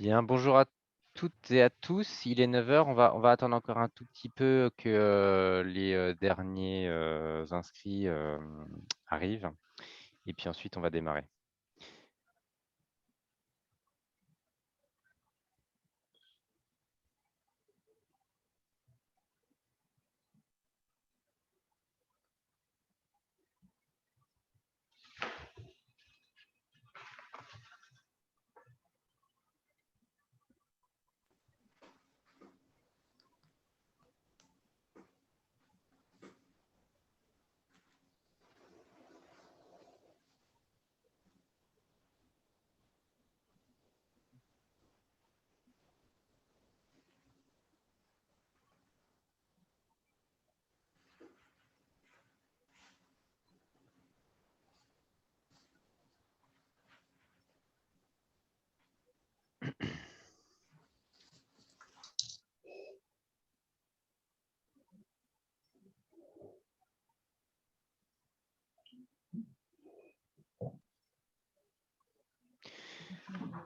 Bien, bonjour à toutes et à tous. Il est 9 heures. On va attendre encore un tout petit peu que les derniers inscrits arrivent. Et puis ensuite, on va démarrer.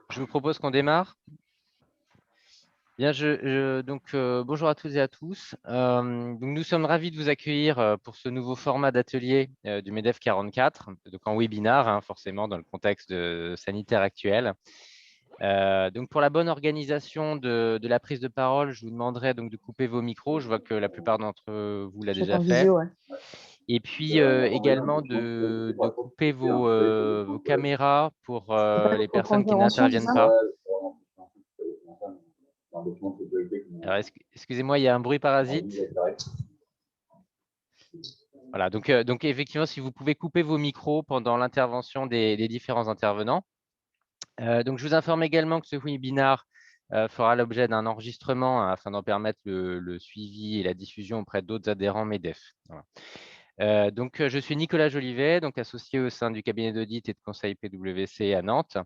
Je vous propose qu'on démarre. Bien, bonjour à toutes et à tous. Donc, nous sommes ravis de vous accueillir pour ce nouveau format d'atelier du MEDEF 44, donc en webinar, hein, forcément dans le contexte sanitaire actuel. Donc pour la bonne organisation de la prise de parole, je vous demanderai donc de couper vos micros. Je vois que la plupart d'entre vous l'a Je vais être déjà en fait. visio, ouais. Et puis également de couper vos caméras pour C'est pas les en personnes qui convention, c'est n'interviennent ça? pas. Alors, excusez-moi, il y a un bruit parasite. Voilà, donc effectivement, si vous pouvez couper vos micros pendant l'intervention des différents intervenants. Donc, je vous informe également que ce webinaire fera l'objet d'un enregistrement hein, afin d'en permettre le suivi et la diffusion auprès d'autres adhérents MEDEF. Voilà. Je suis Nicolas Jolivet, donc associé au sein du cabinet d'audit et de conseil PwC à Nantes.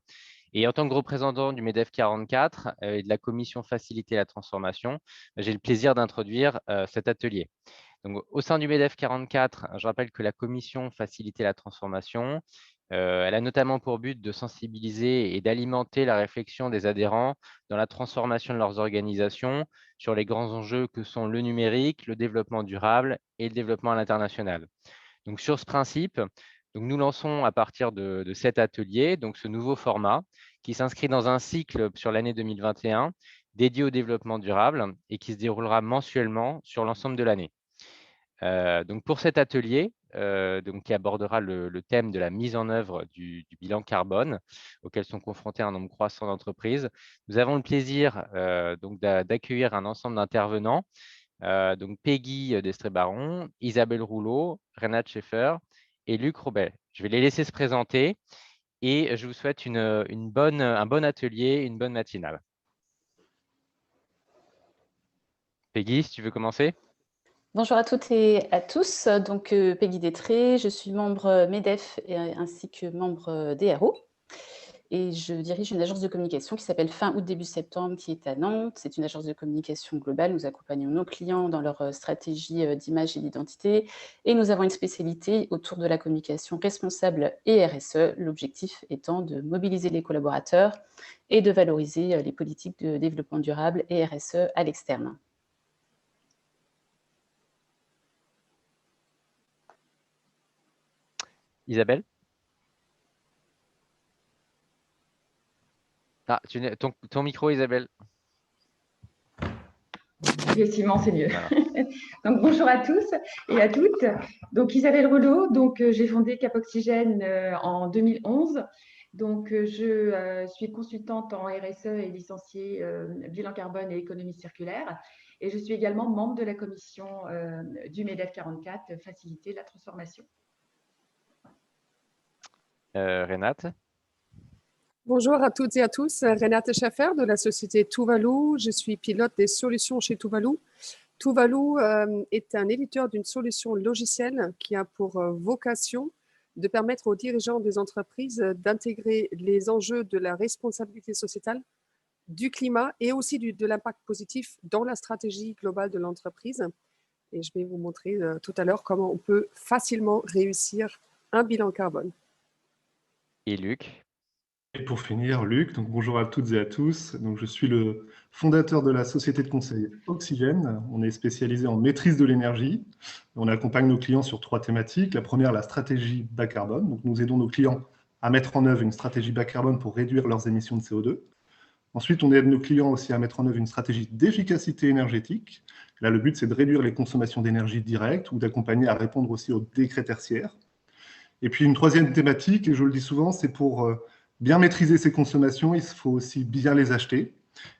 Et en tant que représentant du MEDEF 44 et de la commission Faciliter la transformation, j'ai le plaisir d'introduire cet atelier. Donc, au sein du MEDEF 44, je rappelle que la commission Faciliter la transformation, elle a notamment pour but de sensibiliser et d'alimenter la réflexion des adhérents dans la transformation de leurs organisations sur les grands enjeux que sont le numérique, le développement durable et le développement à l'international. Donc, sur ce principe, donc nous lançons à partir de cet atelier donc ce nouveau format qui s'inscrit dans un cycle sur l'année 2021 dédié au développement durable et qui se déroulera mensuellement sur l'ensemble de l'année. Donc pour cet atelier, qui abordera le thème de la mise en œuvre du bilan carbone, auquel sont confrontés un nombre croissant d'entreprises, nous avons le plaisir d'accueillir un ensemble d'intervenants, donc Peggy Destré-Baron, Isabelle Rouleau, Renate Schaeffer et Luc Robel. Je vais les laisser se présenter et je vous souhaite un bon atelier, une bonne matinale. Peggy, si tu veux commencer. Bonjour à toutes et à tous. Donc, Peggy Détré, je suis membre MEDEF ainsi que membre DRO. Et je dirige une agence de communication qui s'appelle Fin août, début septembre, qui est à Nantes. C'est une agence de communication globale. Nous accompagnons nos clients dans leur stratégie d'image et d'identité. Et nous avons une spécialité autour de la communication responsable et RSE, l'objectif étant de mobiliser les collaborateurs et de valoriser les politiques de développement durable et RSE à l'externe. Isabelle. Ah, ton micro, Isabelle. Effectivement, c'est mieux. Voilà. Donc, bonjour à tous et à toutes. Donc, Isabelle Rouleau, j'ai fondé Cap Oxygène en 2011. Donc, je suis consultante en RSE et licenciée bilan carbone et économie circulaire. Et je suis également membre de la commission du MEDEF 44, faciliter la transformation. Renate. Bonjour à toutes et à tous, Renate Schaeffer de la société Tuvalu. Je suis pilote des solutions chez Tuvalu. Tuvalu est un éditeur d'une solution logicielle qui a pour vocation de permettre aux dirigeants des entreprises d'intégrer les enjeux de la responsabilité sociétale, du climat et aussi de l'impact positif dans la stratégie globale de l'entreprise. Et je vais vous montrer tout à l'heure comment on peut facilement réussir un bilan carbone. Et Luc. Et pour finir, Luc, donc bonjour à toutes et à tous. Donc, je suis le fondateur de la société de conseil Oxygène. On est spécialisé en maîtrise de l'énergie. On accompagne nos clients sur 3 thématiques. La première, la stratégie bas carbone. Donc, nous aidons nos clients à mettre en œuvre une stratégie bas carbone pour réduire leurs émissions de CO2. Ensuite, on aide nos clients aussi à mettre en œuvre une stratégie d'efficacité énergétique. Là, le but, c'est de réduire les consommations d'énergie directe ou d'accompagner à répondre aussi aux décrets tertiaires. Et puis, une troisième thématique, et je le dis souvent, c'est pour bien maîtriser ses consommations, il faut aussi bien les acheter.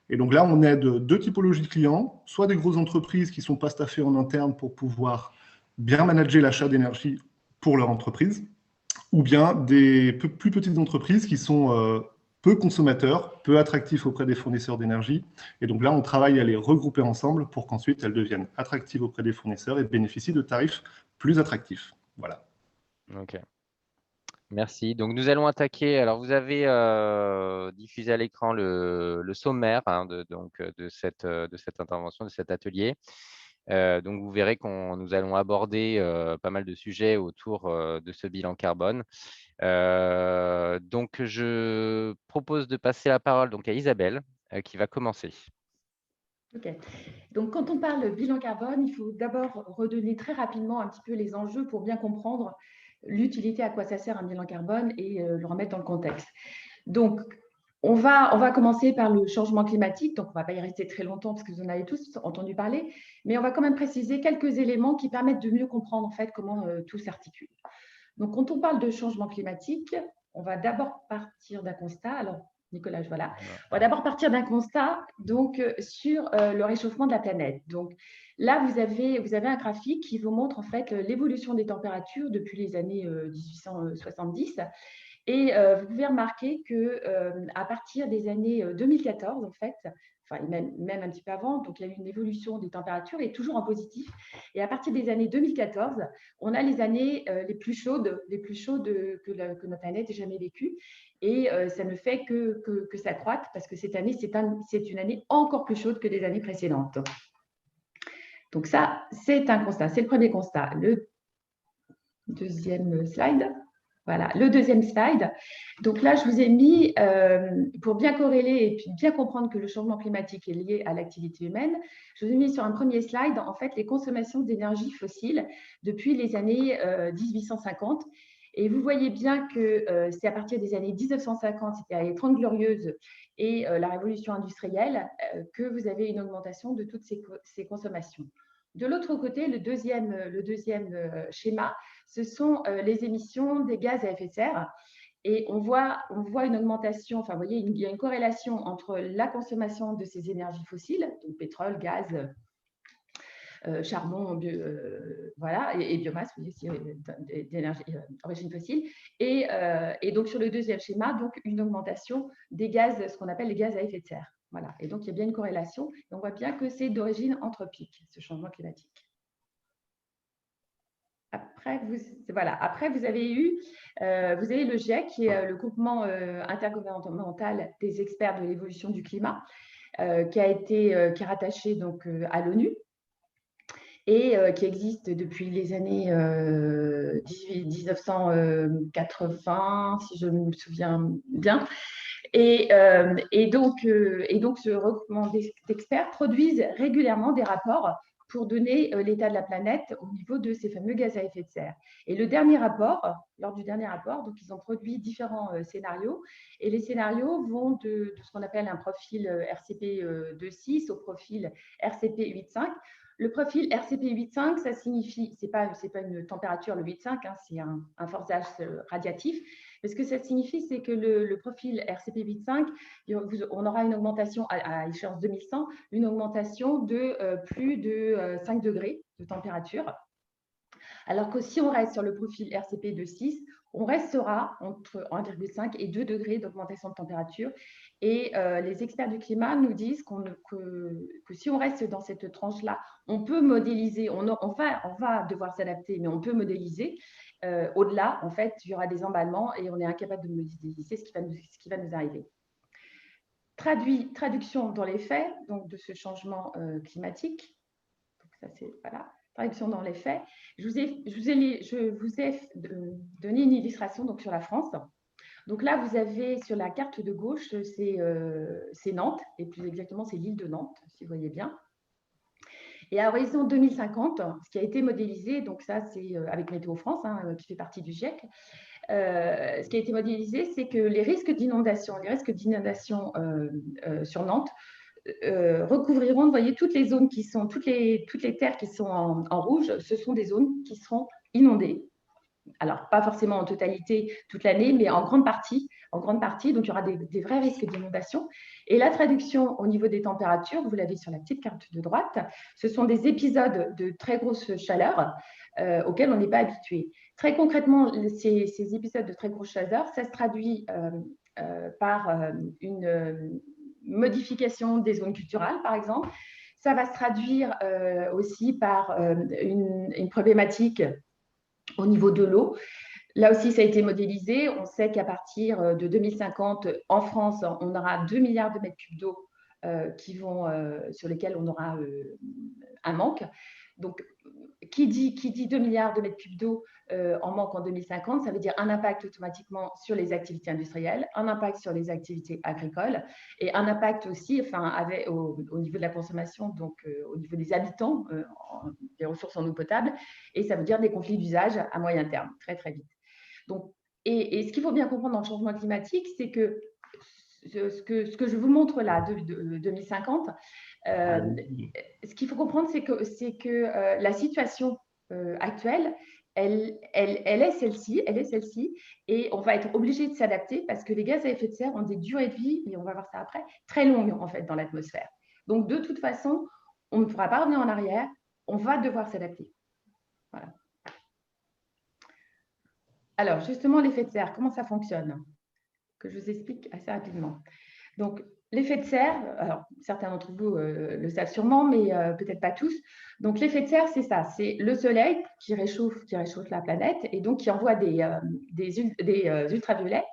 Et donc là, on aide 2 typologies de clients, soit des grosses entreprises qui ne sont pas staffées en interne pour pouvoir bien manager l'achat d'énergie pour leur entreprise, ou bien des plus petites entreprises qui sont peu consommateurs, peu attractifs auprès des fournisseurs d'énergie. Et donc là, on travaille à les regrouper ensemble pour qu'ensuite elles deviennent attractives auprès des fournisseurs et bénéficient de tarifs plus attractifs. Voilà. Ok. Merci. Donc, nous allons attaquer. Alors, vous avez diffusé à l'écran le sommaire hein, de cette intervention, de cet atelier. Donc, vous verrez que nous allons aborder pas mal de sujets autour de ce bilan carbone. Donc, je propose de passer la parole donc, à Isabelle qui va commencer. Ok. Donc, quand on parle bilan carbone, il faut d'abord redonner très rapidement un petit peu les enjeux pour bien comprendre l'utilité, à quoi ça sert un bilan carbone et le remettre dans le contexte. Donc, on va commencer par le changement climatique. Donc, on ne va pas y rester très longtemps parce que vous en avez tous entendu parler, mais on va quand même préciser quelques éléments qui permettent de mieux comprendre en fait comment tout s'articule. Donc, quand on parle de changement climatique, on va d'abord partir d'un constat. Alors, Nicolas, voilà. On va d'abord partir d'un constat donc, sur le réchauffement de la planète. Donc, là, vous avez un graphique qui vous montre en fait l'évolution des températures depuis les années 1870. Et vous pouvez remarquer qu'à partir des années 2014, en fait, enfin même un petit peu avant, donc il y a eu une évolution des températures et toujours en positif. Et à partir des années 2014, on a les années les plus chaudes que notre planète ait jamais vécues. Et ça ne fait que s'accroître parce que cette année, c'est une année encore plus chaude que les années précédentes. Donc ça, c'est un constat. C'est le premier constat. Le deuxième slide. Voilà, le deuxième slide. Donc là, je vous ai mis, pour bien corréler et puis bien comprendre que le changement climatique est lié à l'activité humaine, je vous ai mis sur un premier slide, en fait, les consommations d'énergie fossile depuis les années 1850. Et vous voyez bien que c'est à partir des années 1950, c'était les 30 Glorieuses et la révolution industrielle, que vous avez une augmentation de toutes ces consommations. De l'autre côté, le deuxième schéma, ce sont les émissions des gaz à effet de serre. Et on voit une augmentation, enfin, vous voyez, il y a une corrélation entre la consommation de ces énergies fossiles, donc pétrole, gaz, charbon, voilà, et biomasse, vous voyez, d'énergie d'origine fossile. Et donc, sur le deuxième schéma, donc, une augmentation des gaz, ce qu'on appelle les gaz à effet de serre. Voilà. Et donc, il y a bien une corrélation. Et on voit bien que c'est d'origine anthropique, ce changement climatique. Après, vous avez le GIEC, qui est le groupement intergouvernemental des experts de l'évolution du climat, qui est rattaché donc, à l'ONU et qui existe depuis les années 1980, si je me souviens bien. Et donc, ce regroupement d'experts produisent régulièrement des rapports pour donner l'état de la planète au niveau de ces fameux gaz à effet de serre. Et lors du dernier rapport, donc ils ont produit différents scénarios. Et les scénarios vont de ce qu'on appelle un profil RCP 2.6 au profil RCP 8.5. Le profil RCP 8.5, ça signifie, c'est pas une température, le 8.5, hein, c'est un forçage radiatif. Mais ce que ça signifie, c'est que le profil RCP 8.5, on aura une augmentation à échéance 2100, une augmentation de plus de 5 degrés de température. Alors que si on reste sur le profil RCP 2.6, on restera entre 1,5 et 2 degrés d'augmentation de température. Et les experts du climat nous disent que si on reste dans cette tranche-là, on peut modéliser, on va devoir s'adapter, mais on peut modéliser. Au-delà, en fait, il y aura des emballements et on est incapable de modéliser ce qui va nous arriver. Traduction dans les faits donc, de ce changement climatique. Donc ça, c'est voilà. Traduction dans les faits. Je vous ai donné une illustration donc, sur la France. Donc là, vous avez sur la carte de gauche, c'est Nantes, et plus exactement, c'est l'île de Nantes, si vous voyez bien. Et à horizon 2050, ce qui a été modélisé, donc ça c'est avec Météo France, hein, qui fait partie du GIEC, ce qui a été modélisé, c'est que les risques d'inondation sur Nantes recouvriront, vous voyez, toutes les zones qui sont, toutes les terres qui sont en rouge, ce sont des zones qui seront inondées. Alors, pas forcément en totalité toute l'année, mais en grande partie. Donc, il y aura des vrais risques d'inondation. Et la traduction au niveau des températures, vous l'avez sur la petite carte de droite, ce sont des épisodes de très grosse chaleur auxquels on n'est pas habitué. Très concrètement, ces épisodes de très grosse chaleur, ça se traduit par une modification des zones culturales, par exemple. Ça va se traduire aussi par une problématique au niveau de l'eau. Là aussi, ça a été modélisé. On sait qu'à partir de 2050, en France, on aura 2 milliards de mètres cubes d'eau sur lesquels on aura un manque. Donc, qui dit 2 milliards de mètres cubes d'eau en manque en 2050, ça veut dire un impact automatiquement sur les activités industrielles, un impact sur les activités agricoles et un impact aussi au niveau de la consommation, donc au niveau des habitants, des ressources en eau potable, et ça veut dire des conflits d'usage à moyen terme, très très vite. Donc, et ce qu'il faut bien comprendre dans le changement climatique, c'est que ce que je vous montre là, de 2050, ce qu'il faut comprendre, c'est que la situation actuelle, elle est celle-ci, et on va être obligé de s'adapter parce que les gaz à effet de serre ont des durées de vie, et on va voir ça après, très longues en fait dans l'atmosphère. Donc, de toute façon, on ne pourra pas revenir en arrière, on va devoir s'adapter. Voilà. Alors, justement, l'effet de serre, comment ça fonctionne? Que je vous explique assez rapidement. Donc, l'effet de serre, alors certains d'entre vous le savent sûrement, mais peut-être pas tous. Donc, l'effet de serre, c'est ça, c'est le soleil qui réchauffe la planète et donc qui envoie des ultraviolets.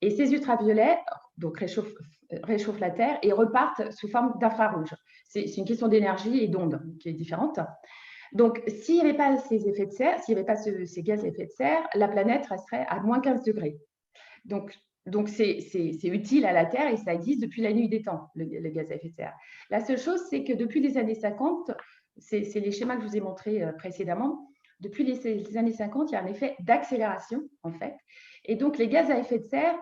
Et ces ultraviolets donc, réchauffent la Terre et repartent sous forme d'infrarouge. C'est une question d'énergie et d'onde qui est différente. Donc, s'il n'y avait pas ces effets de serre, s'il n'y avait pas ces gaz à effet de serre, la planète resterait à moins 15 degrés. Donc c'est utile à la Terre et ça existe depuis la nuit des temps, le gaz à effet de serre. La seule chose, c'est que depuis les années 50, c'est les schémas que je vous ai montrés précédemment, depuis les années 50, il y a un effet d'accélération, en fait. Et donc, les gaz à effet de serre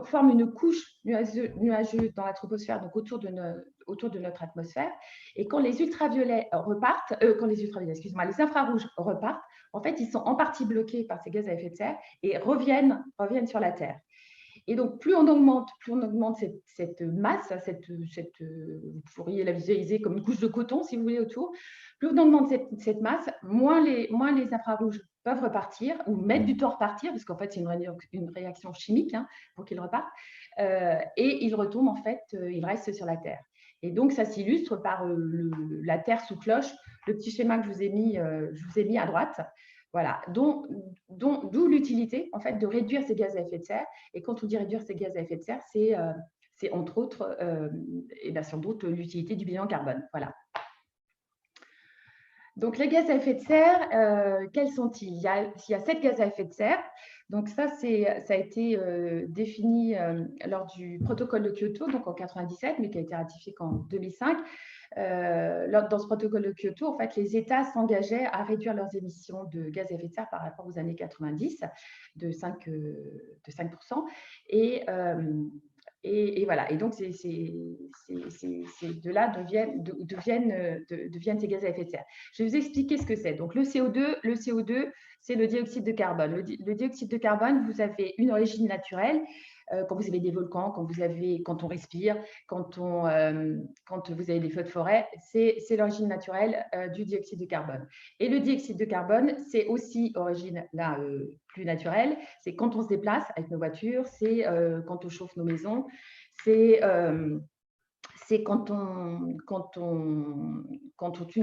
forment une couche nuageuse dans la troposphère, donc autour de notre atmosphère. Et quand les ultraviolets repartent, les infrarouges repartent, en fait, ils sont en partie bloqués par ces gaz à effet de serre et reviennent sur la Terre. Et donc, plus on augmente cette masse, vous pourriez la visualiser comme une couche de coton, si vous voulez, autour. Plus on augmente cette masse, moins les infrarouges peuvent repartir ou mettre du temps à repartir, parce qu'en fait, c'est une réaction chimique pour qu'ils repartent. Et ils retombent, en fait, ils restent sur la Terre. Et donc, ça s'illustre par la Terre sous cloche, le petit schéma que je vous ai mis à droite. Voilà, d'où l'utilité en fait de réduire ces gaz à effet de serre. Et quand on dit réduire ces gaz à effet de serre, c'est entre autres, et bien sans doute, l'utilité du bilan carbone. Voilà. Donc les gaz à effet de serre, quels sont-ils? Il y a 7 gaz à effet de serre. Donc ça a été défini lors du protocole de Kyoto, donc en 97, mais qui a été ratifié qu'en 2005. Dans ce protocole de Kyoto, en fait, les États s'engageaient à réduire leurs émissions de gaz à effet de serre par rapport aux années 90 de 5%. Et voilà. Et donc, c'est de là deviennent ces gaz à effet de serre. Je vais vous expliquer ce que c'est. Donc, le CO2, c'est le dioxyde de carbone. Le dioxyde de carbone, vous avez une origine naturelle. Quand vous avez des volcans, quand on respire, quand vous avez des feux de forêt, c'est l'origine naturelle du dioxyde de carbone. Et le dioxyde de carbone, c'est aussi origine plus naturelle. C'est quand on se déplace avec nos voitures, c'est quand on chauffe nos maisons, c'est quand on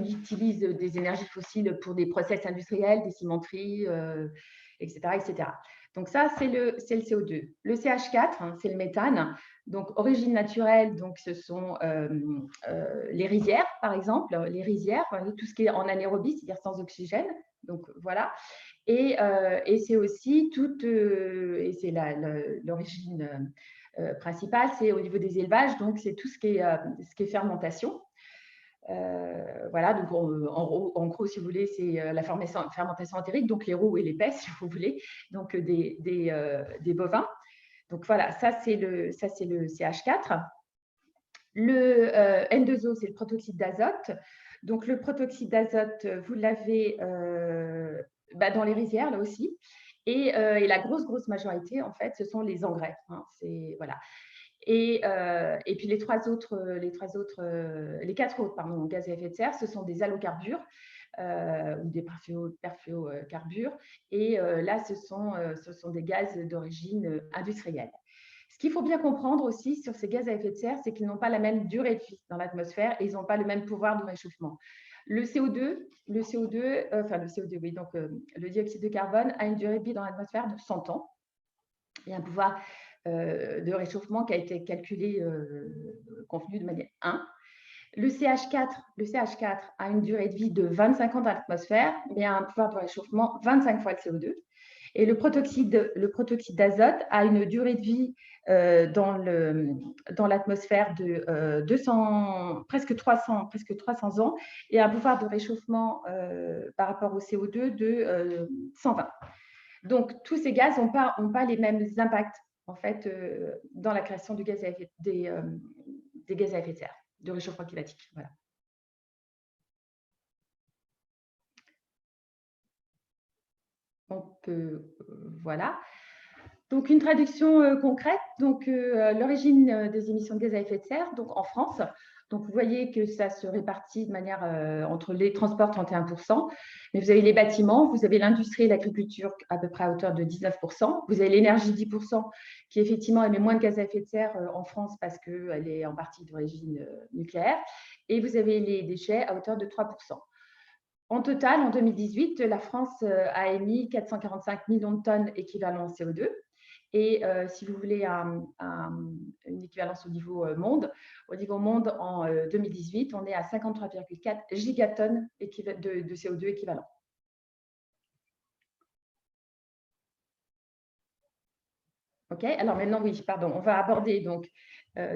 utilise des énergies fossiles pour des process industriels, des cimenteries, etc., etc. Donc ça, c'est le CO2. Le CH4, c'est le méthane. Donc, origine naturelle, donc ce sont les rizières, par exemple. Les rizières, tout ce qui est en anaérobie, c'est-à-dire sans oxygène, Donc, voilà. Et c'est aussi et c'est l'origine principale, c'est au niveau des élevages, donc c'est tout ce qui est fermentation. Voilà, donc en gros, si vous voulez, c'est la fermentation entérique, donc les roux et les paies, si vous voulez, donc des bovins. Donc voilà, ça c'est le CH4. Le N2O, c'est le protoxyde d'azote. Donc le protoxyde d'azote, vous l'avez dans les rizières, là aussi. Et la grosse majorité, en fait, ce sont les engrais. Hein, voilà. Et puis les quatre autres gaz à effet de serre, ce sont des halocarbures ou des perfluocarbures. Et là, ce sont des gaz d'origine industrielle. Ce qu'il faut bien comprendre aussi sur ces gaz à effet de serre, c'est qu'ils n'ont pas la même durée de vie dans l'atmosphère et ils n'ont pas le même pouvoir de réchauffement. Le CO2, oui, donc le dioxyde de carbone a une durée de vie dans l'atmosphère de 100 ans et un pouvoir de réchauffement qui a été calculé, convenu de manière 1. Le CH4 a une durée de vie de 25 ans dans l'atmosphère, mais a un pouvoir de réchauffement 25 fois le CO2. Et le protoxyde d'azote a une durée de vie dans l'atmosphère de presque 300 ans et un pouvoir de réchauffement par rapport au CO2 de 120. Donc, tous ces gaz n'ont pas les mêmes impacts en fait, dans la création des gaz à effet de serre, de réchauffement climatique. Voilà. Voilà. Donc, une traduction concrète. Donc, l'origine des émissions de gaz à effet de serre, donc en France. Donc, vous voyez que ça se répartit de manière entre les transports 31%, mais vous avez les bâtiments, vous avez l'industrie et l'agriculture à peu près à hauteur de 19%, vous avez l'énergie 10% qui effectivement émet moins de gaz à effet de serre en France parce qu'elle est en partie d'origine nucléaire, et vous avez les déchets à hauteur de 3%. En total, en 2018, la France a émis 445 millions de tonnes équivalent CO2. Et si vous voulez une équivalence au niveau monde, en 2018, on est à 53,4 gigatonnes de CO2 équivalent. OK, alors maintenant, oui, pardon, on va aborder donc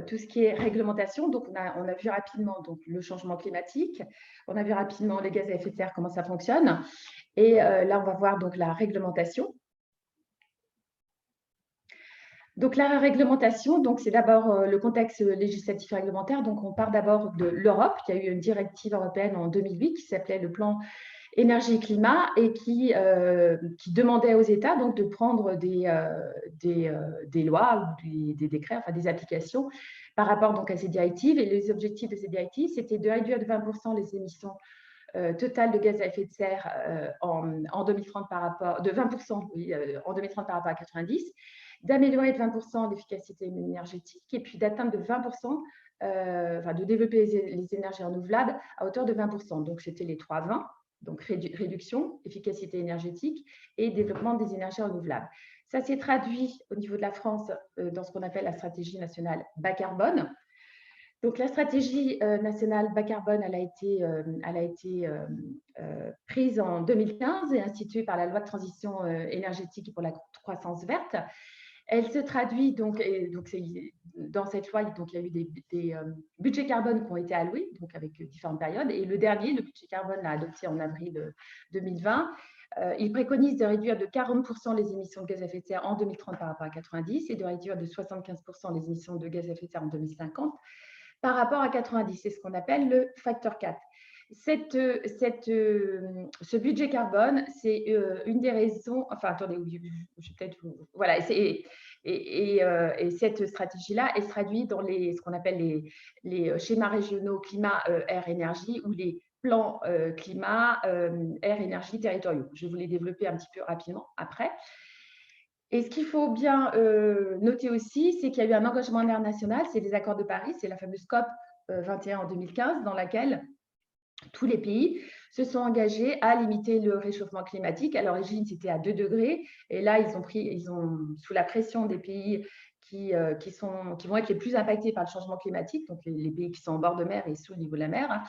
tout ce qui est réglementation. Donc, on a vu rapidement donc, le changement climatique, on a vu rapidement les gaz à effet de serre, comment ça fonctionne. Et là, on va voir donc la réglementation. Donc, la réglementation, c'est d'abord le contexte législatif et réglementaire. Donc, on part d'abord de l'Europe. Il y a eu une directive européenne en 2008 qui s'appelait le plan énergie-climat et qui demandait aux États donc, de prendre des lois ou des décrets, enfin des applications par rapport donc, à ces directives. Et les objectifs de ces directives, c'était de réduire de 20% les émissions totales de gaz à effet de serre en 2030 par rapport de 20% en 2030 par rapport à 90, d'améliorer de 20% l'efficacité énergétique et puis d'atteindre de 20%, de développer les énergies renouvelables à hauteur de 20%. Donc, c'était les 3-20. Donc, réduction, efficacité énergétique et développement des énergies renouvelables. Ça s'est traduit au niveau de la France dans ce qu'on appelle la stratégie nationale bas carbone. Donc, la stratégie nationale bas carbone, elle a été prise en 2015 et instituée par la loi de transition énergétique pour la croissance verte. Elle se traduit donc dans cette loi, donc il y a eu des budgets carbone qui ont été alloués, donc avec différentes périodes. Et le dernier, le budget carbone, l'a adopté en avril 2020. Il préconise de réduire de 40% les émissions de gaz à effet de serre en 2030 par rapport à 90 et de réduire de 75% les émissions de gaz à effet de serre en 2050 par rapport à 90. C'est ce qu'on appelle le facteur 4. Ce budget carbone, c'est une des raisons. Enfin, attendez, je vais peut-être vous. Voilà, et cette stratégie-là, elle se traduit dans ce qu'on appelle les schémas régionaux climat, air, énergie ou les plans climat, air, énergie territoriaux. Je vais vous les développer un petit peu rapidement après. Et ce qu'il faut bien noter aussi, c'est qu'il y a eu un engagement international, c'est les accords de Paris, c'est la fameuse COP 21 en 2015, dans laquelle tous les pays se sont engagés à limiter le réchauffement climatique. À l'origine, c'était à 2 degrés. Et là, ils ont, sous la pression des pays qui vont être les plus impactés par le changement climatique, donc les pays qui sont en bord de mer et sous le niveau de la mer,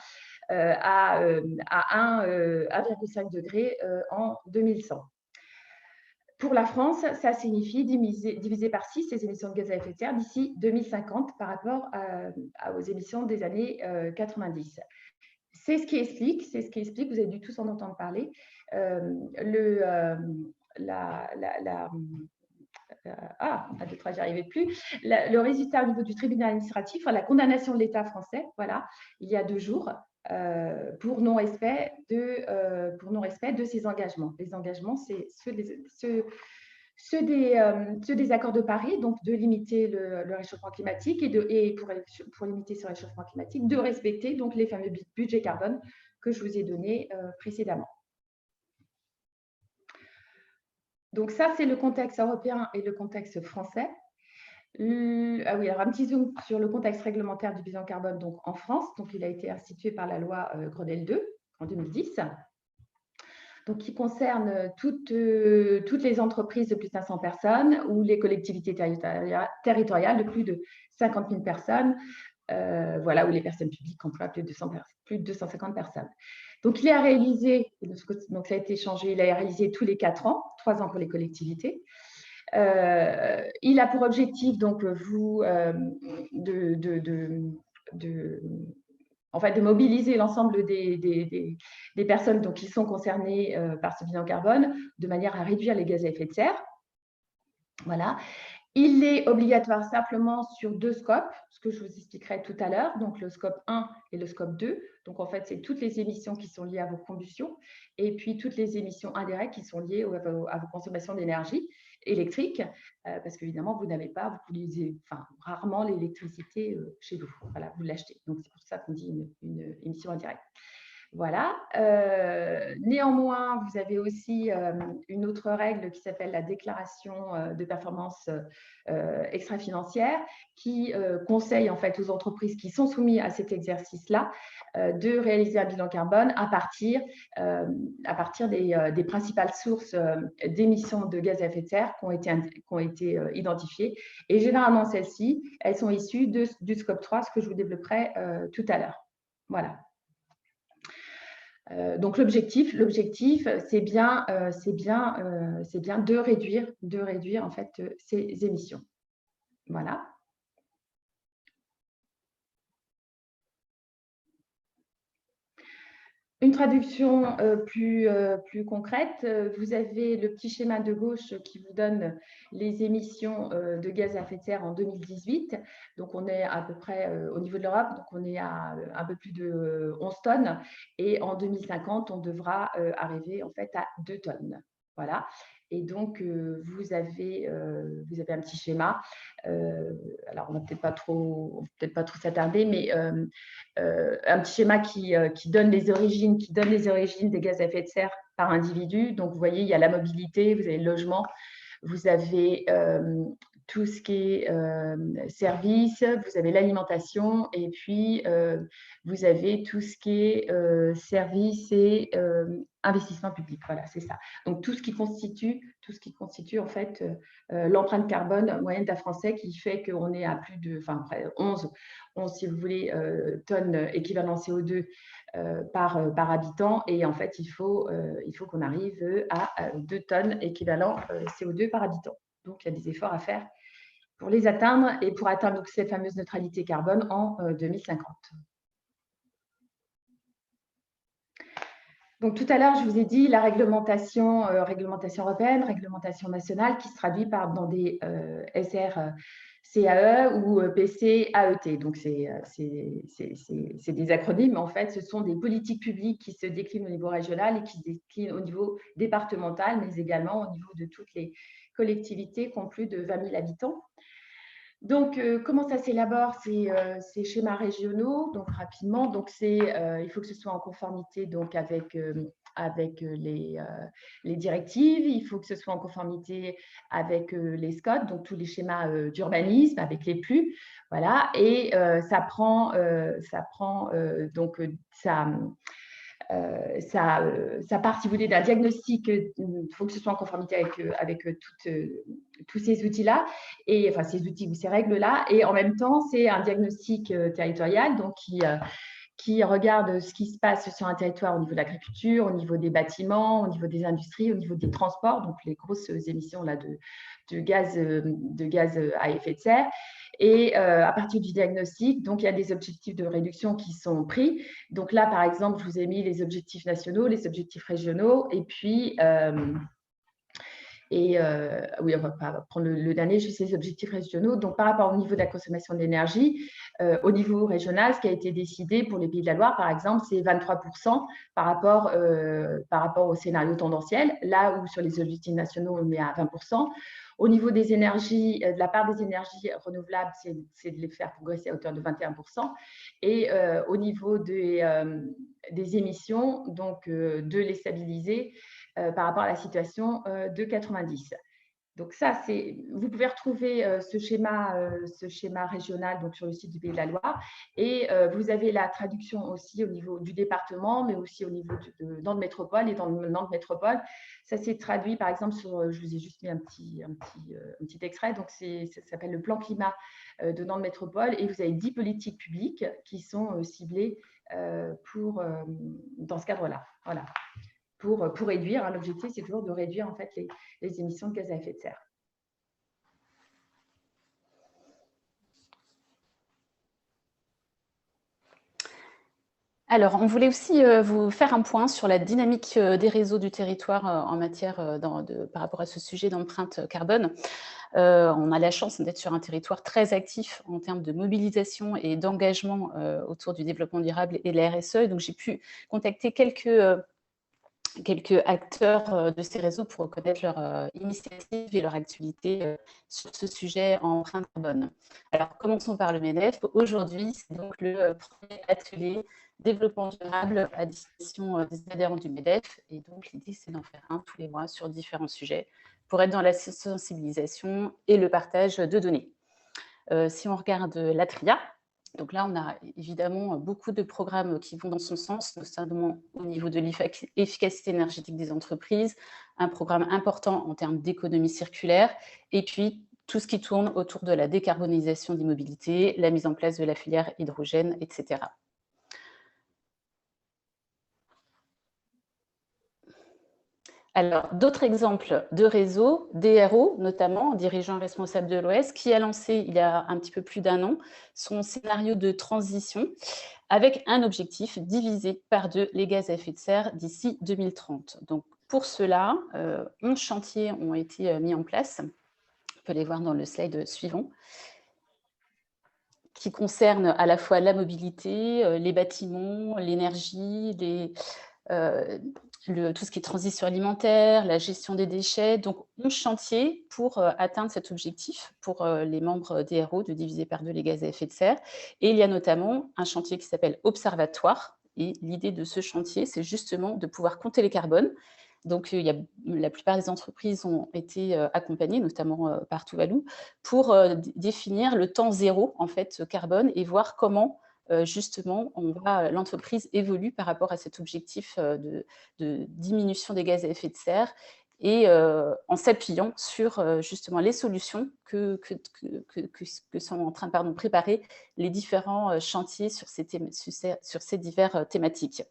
à 1,5 degré en 2100. Pour la France, ça signifie diviser par 6 les émissions de gaz à effet de serre d'ici 2050 par rapport aux émissions des années 90. C'est ce qui explique, vous avez dû tous en entendre parler, j'y arrivais plus. Le résultat au niveau du tribunal administratif, la condamnation de l'État français, voilà, il y a 2 jours, pour non-respect de ses engagements. Les engagements, c'est ceux des accords de Paris, donc de limiter le réchauffement climatique et pour limiter ce réchauffement climatique, de respecter donc les fameux budgets carbone que je vous ai donnés précédemment. Donc ça, c'est le contexte européen et le contexte français. Alors un petit zoom sur le contexte réglementaire du bilan carbone donc en France. Donc, il a été institué par la loi Grenelle II en 2010. Donc, qui concerne toutes les entreprises de plus de 500 personnes ou les collectivités territoriales de plus de 50 000 personnes, voilà, où les personnes publiques emploient plus de 250 personnes. Donc, il a réalisé, donc ça a été changé, il a réalisé tous les 4 ans, 3 ans pour les collectivités. Il a pour objectif donc de mobiliser l'ensemble des personnes donc, qui sont concernées par ce bilan carbone de manière à réduire les gaz à effet de serre. Voilà. Il est obligatoire simplement sur 2 scopes, ce que je vous expliquerai tout à l'heure, donc le scope 1 et le scope 2. Donc, en fait, c'est toutes les émissions qui sont liées à vos combustions et puis toutes les émissions indirectes qui sont liées à vos consommations d'énergie électrique, parce qu'évidemment, vous n'avez pas, vous utilisez rarement l'électricité chez vous. Voilà, vous l'achetez. Donc, c'est pour ça qu'on dit une émission indirecte. Voilà. Néanmoins, vous avez aussi une autre règle qui s'appelle la déclaration de performance extra-financière qui conseille en fait aux entreprises qui sont soumises à cet exercice-là de réaliser un bilan carbone à partir des principales sources d'émissions de gaz à effet de serre qui ont été identifiées. Et généralement, celles-ci, elles sont issues du scope 3, ce que je vous développerai tout à l'heure. Voilà. Donc l'objectif, c'est bien de réduire en fait ces émissions. Voilà. Une traduction plus concrète, vous avez le petit schéma de gauche qui vous donne les émissions de gaz à effet de serre en 2018. Donc, on est à peu près au niveau de l'Europe, donc on est à un peu plus de 11 tonnes. Et en 2050, on devra arriver en fait à 2 tonnes. Voilà. Et donc, vous avez un petit schéma. Alors, on ne va peut-être pas trop s'attarder, mais un petit schéma qui donne les origines des gaz à effet de serre par individu. Donc, vous voyez, il y a la mobilité, vous avez le logement, vous avez tout ce qui est service, vous avez l'alimentation et puis vous avez tout ce qui est service et investissement public. Voilà, c'est ça. Donc, tout ce qui constitue en fait l'empreinte carbone moyenne d'un Français qui fait qu'on est à plus de, près 11, si vous voulez, tonnes équivalent CO2 par habitant. Et en fait, il faut qu'on arrive à 2 tonnes équivalent CO2 par habitant. Donc, il y a des efforts à faire pour les atteindre et pour atteindre donc, cette fameuse neutralité carbone en 2050. Donc, tout à l'heure, je vous ai dit la réglementation européenne, réglementation nationale qui se traduit dans des SRCAE ou PCAET. Donc, c'est des acronymes, mais en fait, ce sont des politiques publiques qui se déclinent au niveau régional et qui se déclinent au niveau départemental, mais également au niveau de toutes les collectivités qui ont plus de 20 000 habitants. Donc, comment ça s'élabore ces schémas régionaux? Donc, rapidement, donc il faut que ce soit en conformité donc, avec les directives, il faut que ce soit en conformité avec les SCOT, donc tous les schémas d'urbanisme, avec les PLU, voilà, et ça ça part, si vous voulez, d'un diagnostic. Il faut que ce soit en conformité avec tous ces outils-là, et enfin ces outils ou ces règles-là. Et en même temps, c'est un diagnostic territorial, donc qui regarde ce qui se passe sur un territoire au niveau de l'agriculture, au niveau des bâtiments, au niveau des industries, au niveau des transports, donc les grosses émissions là, de gaz à effet de serre. Et à partir du diagnostic, donc il y a des objectifs de réduction qui sont pris. Donc là, par exemple, je vous ai mis les objectifs nationaux, les objectifs régionaux, et puis oui, on va pas prendre le dernier, juste les objectifs régionaux. Donc, par rapport au niveau de la consommation d'énergie, au niveau régional, ce qui a été décidé pour les Pays de la Loire, par exemple, c'est 23% par rapport au scénario tendanciel, là où sur les objectifs nationaux, on est à 20%. Au niveau des énergies, de la part des énergies renouvelables, c'est de les faire progresser à hauteur de 21%. Et au niveau des émissions, donc de les stabiliser par rapport à la situation de 90. Donc ça, vous pouvez retrouver ce schéma régional donc sur le site du Pays de la Loire, et vous avez la traduction aussi au niveau du département, mais aussi au niveau de Nantes Métropole. Et dans Nantes Métropole, ça s'est traduit par exemple sur, je vous ai juste mis un petit extrait, donc ça s'appelle le plan climat de Nantes Métropole, et vous avez 10 politiques publiques qui sont ciblées dans ce cadre-là. Voilà. Pour réduire, hein, l'objectif, c'est toujours de réduire en fait les émissions de gaz à effet de serre. Alors, on voulait aussi vous faire un point sur la dynamique des réseaux du territoire en matière par rapport à ce sujet d'empreinte carbone. On a la chance d'être sur un territoire très actif en termes de mobilisation et d'engagement autour du développement durable et de la RSE. Donc, j'ai pu contacter quelques acteurs de ces réseaux pour connaître leur initiative et leur activité sur ce sujet en empreinte carbone. Alors, commençons par le MEDEF. Aujourd'hui, c'est donc le premier atelier développement durable à destination des adhérents du MEDEF. Et donc, l'idée, c'est d'en faire un tous les mois sur différents sujets pour être dans la sensibilisation et le partage de données. Si on regarde l'ATRIA, donc là, on a évidemment beaucoup de programmes qui vont dans son sens, notamment au niveau de l'efficacité énergétique des entreprises, un programme important en termes d'économie circulaire, et puis tout ce qui tourne autour de la décarbonisation des mobilités, la mise en place de la filière hydrogène, etc. Alors, d'autres exemples de réseaux, DRO notamment, dirigeant responsable de l'OS, qui a lancé il y a un petit peu plus d'un an son scénario de transition avec un objectif, diviser par 2 les gaz à effet de serre d'ici 2030. Donc, pour cela, 11 chantiers ont été mis en place. On peut les voir dans le slide suivant, qui concernent à la fois la mobilité, les bâtiments, l'énergie, tout ce qui est transition alimentaire, la gestion des déchets. Donc, 11 chantiers pour atteindre cet objectif pour les membres DRO de diviser par 2 les gaz à effet de serre. Et il y a notamment un chantier qui s'appelle Observatoire. Et l'idée de ce chantier, c'est justement de pouvoir compter les carbones. Donc, la plupart des entreprises ont été accompagnées, notamment par Tuvalu, pour définir le temps zéro en fait, carbone et voir comment justement, l'entreprise évolue par rapport à cet objectif de diminution des gaz à effet de serre et en s'appuyant sur justement les solutions que sont en train de préparer les différents chantiers sur ces diverses thématiques.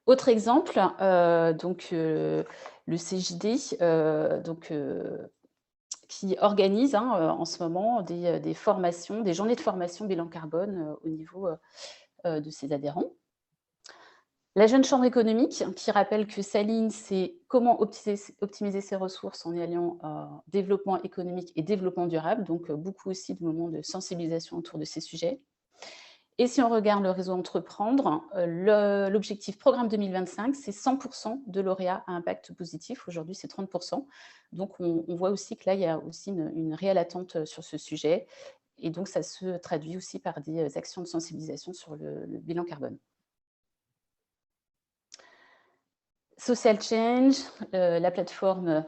Autre exemple, le CJD, qui organise en ce moment des formations, des journées de formation bilan carbone au niveau de ses adhérents. La Jeune Chambre économique, qui rappelle que sa ligne, c'est comment optimiser ses ressources en y alliant développement économique et développement durable, donc beaucoup aussi de moments de sensibilisation autour de ces sujets. Et si on regarde le réseau Entreprendre, l'objectif programme 2025, c'est 100% de lauréats à impact positif. Aujourd'hui, c'est 30%. Donc, on voit aussi que là, il y a aussi une réelle attente sur ce sujet. Et donc, ça se traduit aussi par des actions de sensibilisation sur le bilan carbone. Social Change, la plateforme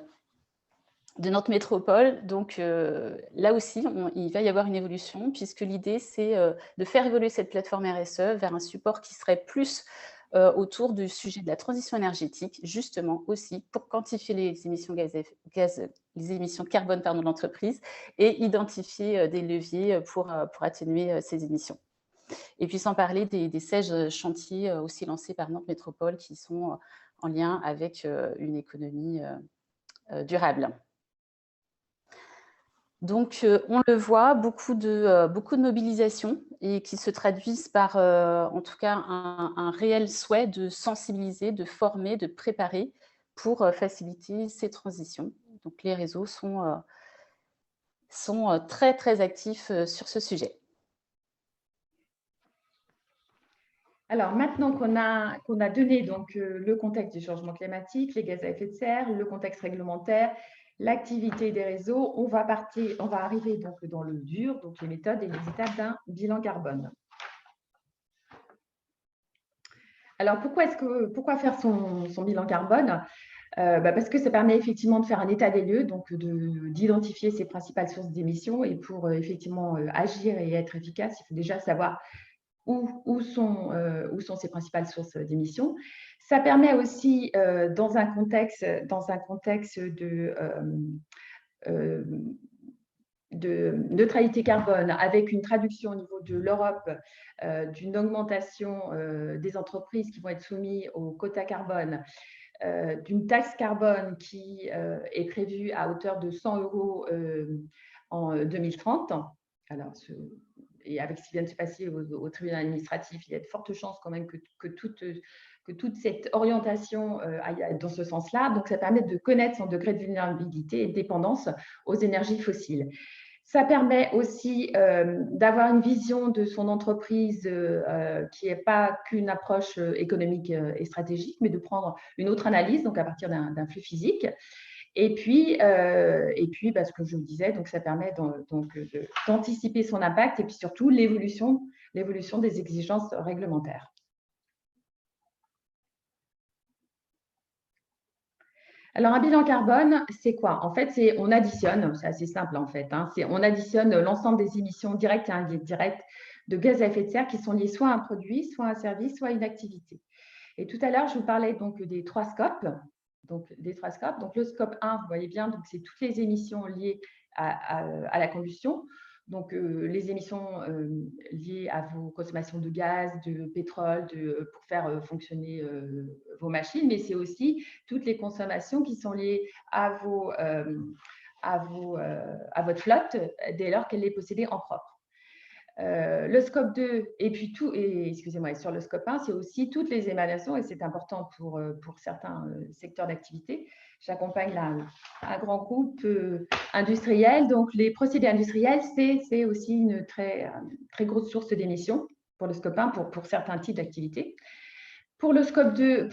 Nantes Métropole. Donc là aussi, il va y avoir une évolution, puisque l'idée, c'est de faire évoluer cette plateforme RSE vers un support qui serait plus autour du sujet de la transition énergétique, justement aussi pour quantifier les émissions, les émissions carbone de l'entreprise et identifier des leviers pour atténuer ces émissions. Et puis sans parler des 16 chantiers aussi lancés par Nantes Métropole qui sont en lien avec une économie durable. Donc, on le voit, beaucoup de mobilisations et qui se traduisent par, en tout cas, un réel souhait de sensibiliser, de former, de préparer pour faciliter ces transitions. Donc, les réseaux sont très, très actifs sur ce sujet. Alors, maintenant qu'on a donné donc, le contexte du changement climatique, les gaz à effet de serre, le contexte réglementaire, l'activité des réseaux, on va arriver donc dans le dur, donc les méthodes et les étapes d'un bilan carbone. Alors, pourquoi faire son bilan carbone? Parce que ça permet effectivement de faire un état des lieux, donc d'identifier ses principales sources d'émissions, et pour effectivement agir et être efficace, il faut déjà savoir où sont ces principales sources d'émissions. Ça permet aussi, dans un contexte de neutralité carbone, avec une traduction au niveau de l'Europe d'une augmentation des entreprises qui vont être soumises au quota carbone, d'une taxe carbone qui est prévue à hauteur de 100 € en 2030. Alors, et avec ce qui vient de se passer au tribunal administratif, il y a de fortes chances quand même que toute cette orientation aille dans ce sens-là. Donc, ça permet de connaître son degré de vulnérabilité et de dépendance aux énergies fossiles. Ça permet aussi d'avoir une vision de son entreprise qui n'est pas qu'une approche économique et stratégique, mais de prendre une autre analyse, donc à partir d'un flux physique. Et puis, ce que je vous disais, donc ça permet d'anticiper son impact et puis surtout l'évolution des exigences réglementaires. Alors, un bilan carbone, c'est quoi? En fait, on additionne, c'est assez simple en fait, hein, on additionne l'ensemble des émissions directes et indirectes de gaz à effet de serre qui sont liées soit à un produit, soit à un service, soit à une activité. Et tout à l'heure, je vous parlais donc des trois scopes. Donc, le scope 1, vous voyez bien, c'est toutes les émissions liées à la combustion. Donc, les émissions liées à vos consommations de gaz, de pétrole, pour faire fonctionner vos machines, mais c'est aussi toutes les consommations qui sont liées à votre flotte dès lors qu'elle est possédée en propre. Le scope 2, et puis excusez-moi, sur le scope 1, c'est aussi toutes les émanations, et c'est important pour certains secteurs d'activité. J'accompagne un grand groupe industriel, donc les procédés industriels, c'est aussi une très, très grosse source d'émissions pour le scope 1, pour certains types d'activités. Pour le scope 2,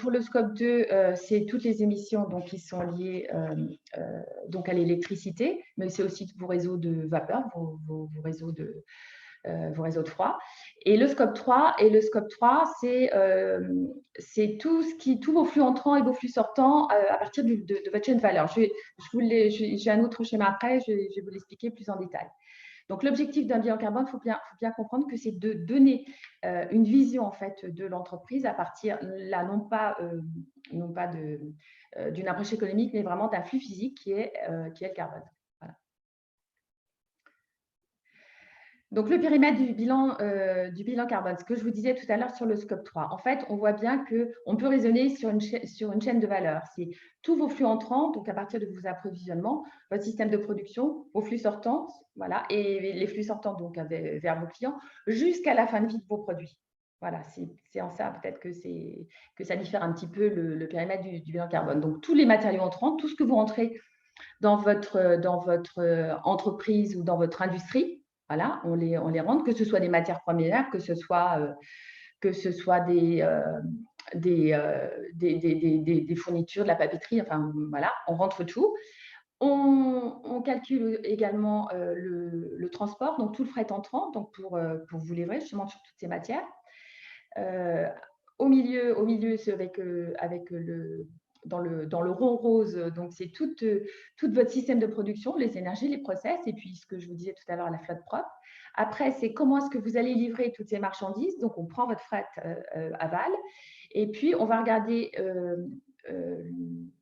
c'est toutes les émissions donc, qui sont liées donc à l'électricité, mais c'est aussi vos réseaux de vapeur, vos réseaux de froid. Et le scope 3, c'est tous vos flux entrants et vos flux sortants à partir de votre chaîne de valeur. J'ai un autre schéma après, je vais vous l'expliquer plus en détail. Donc, l'objectif d'un bilan carbone, il faut bien comprendre que c'est de donner une vision en fait de l'entreprise à partir, là, non pas d'une approche économique, mais vraiment d'un flux physique qui est le carbone. Donc, le périmètre du bilan carbone, ce que je vous disais tout à l'heure sur le scope 3. En fait, on voit bien qu'on peut raisonner sur une chaîne de valeur. C'est tous vos flux entrants, donc à partir de vos approvisionnements, votre système de production, vos flux sortants, voilà, et les flux sortants donc vers vos clients, jusqu'à la fin de vie de vos produits. Voilà, c'est en ça peut-être que ça diffère un petit peu le périmètre du bilan carbone. Donc, tous les matériaux entrants, tout ce que vous rentrez dans votre entreprise ou dans votre industrie, voilà, on les rentre, que ce soit des matières premières, que ce soit des fournitures, de la papeterie, enfin voilà, on rentre tout. On calcule également le transport, donc tout le fret entrant, donc pour vous livrer justement sur toutes ces matières. Au milieu, c'est avec le rond rose, donc c'est tout votre système de production, les énergies, les process, et puis ce que je vous disais tout à l'heure, la flotte propre. Après, c'est comment est-ce que vous allez livrer toutes ces marchandises. Donc, on prend votre fret aval, et puis on va regarder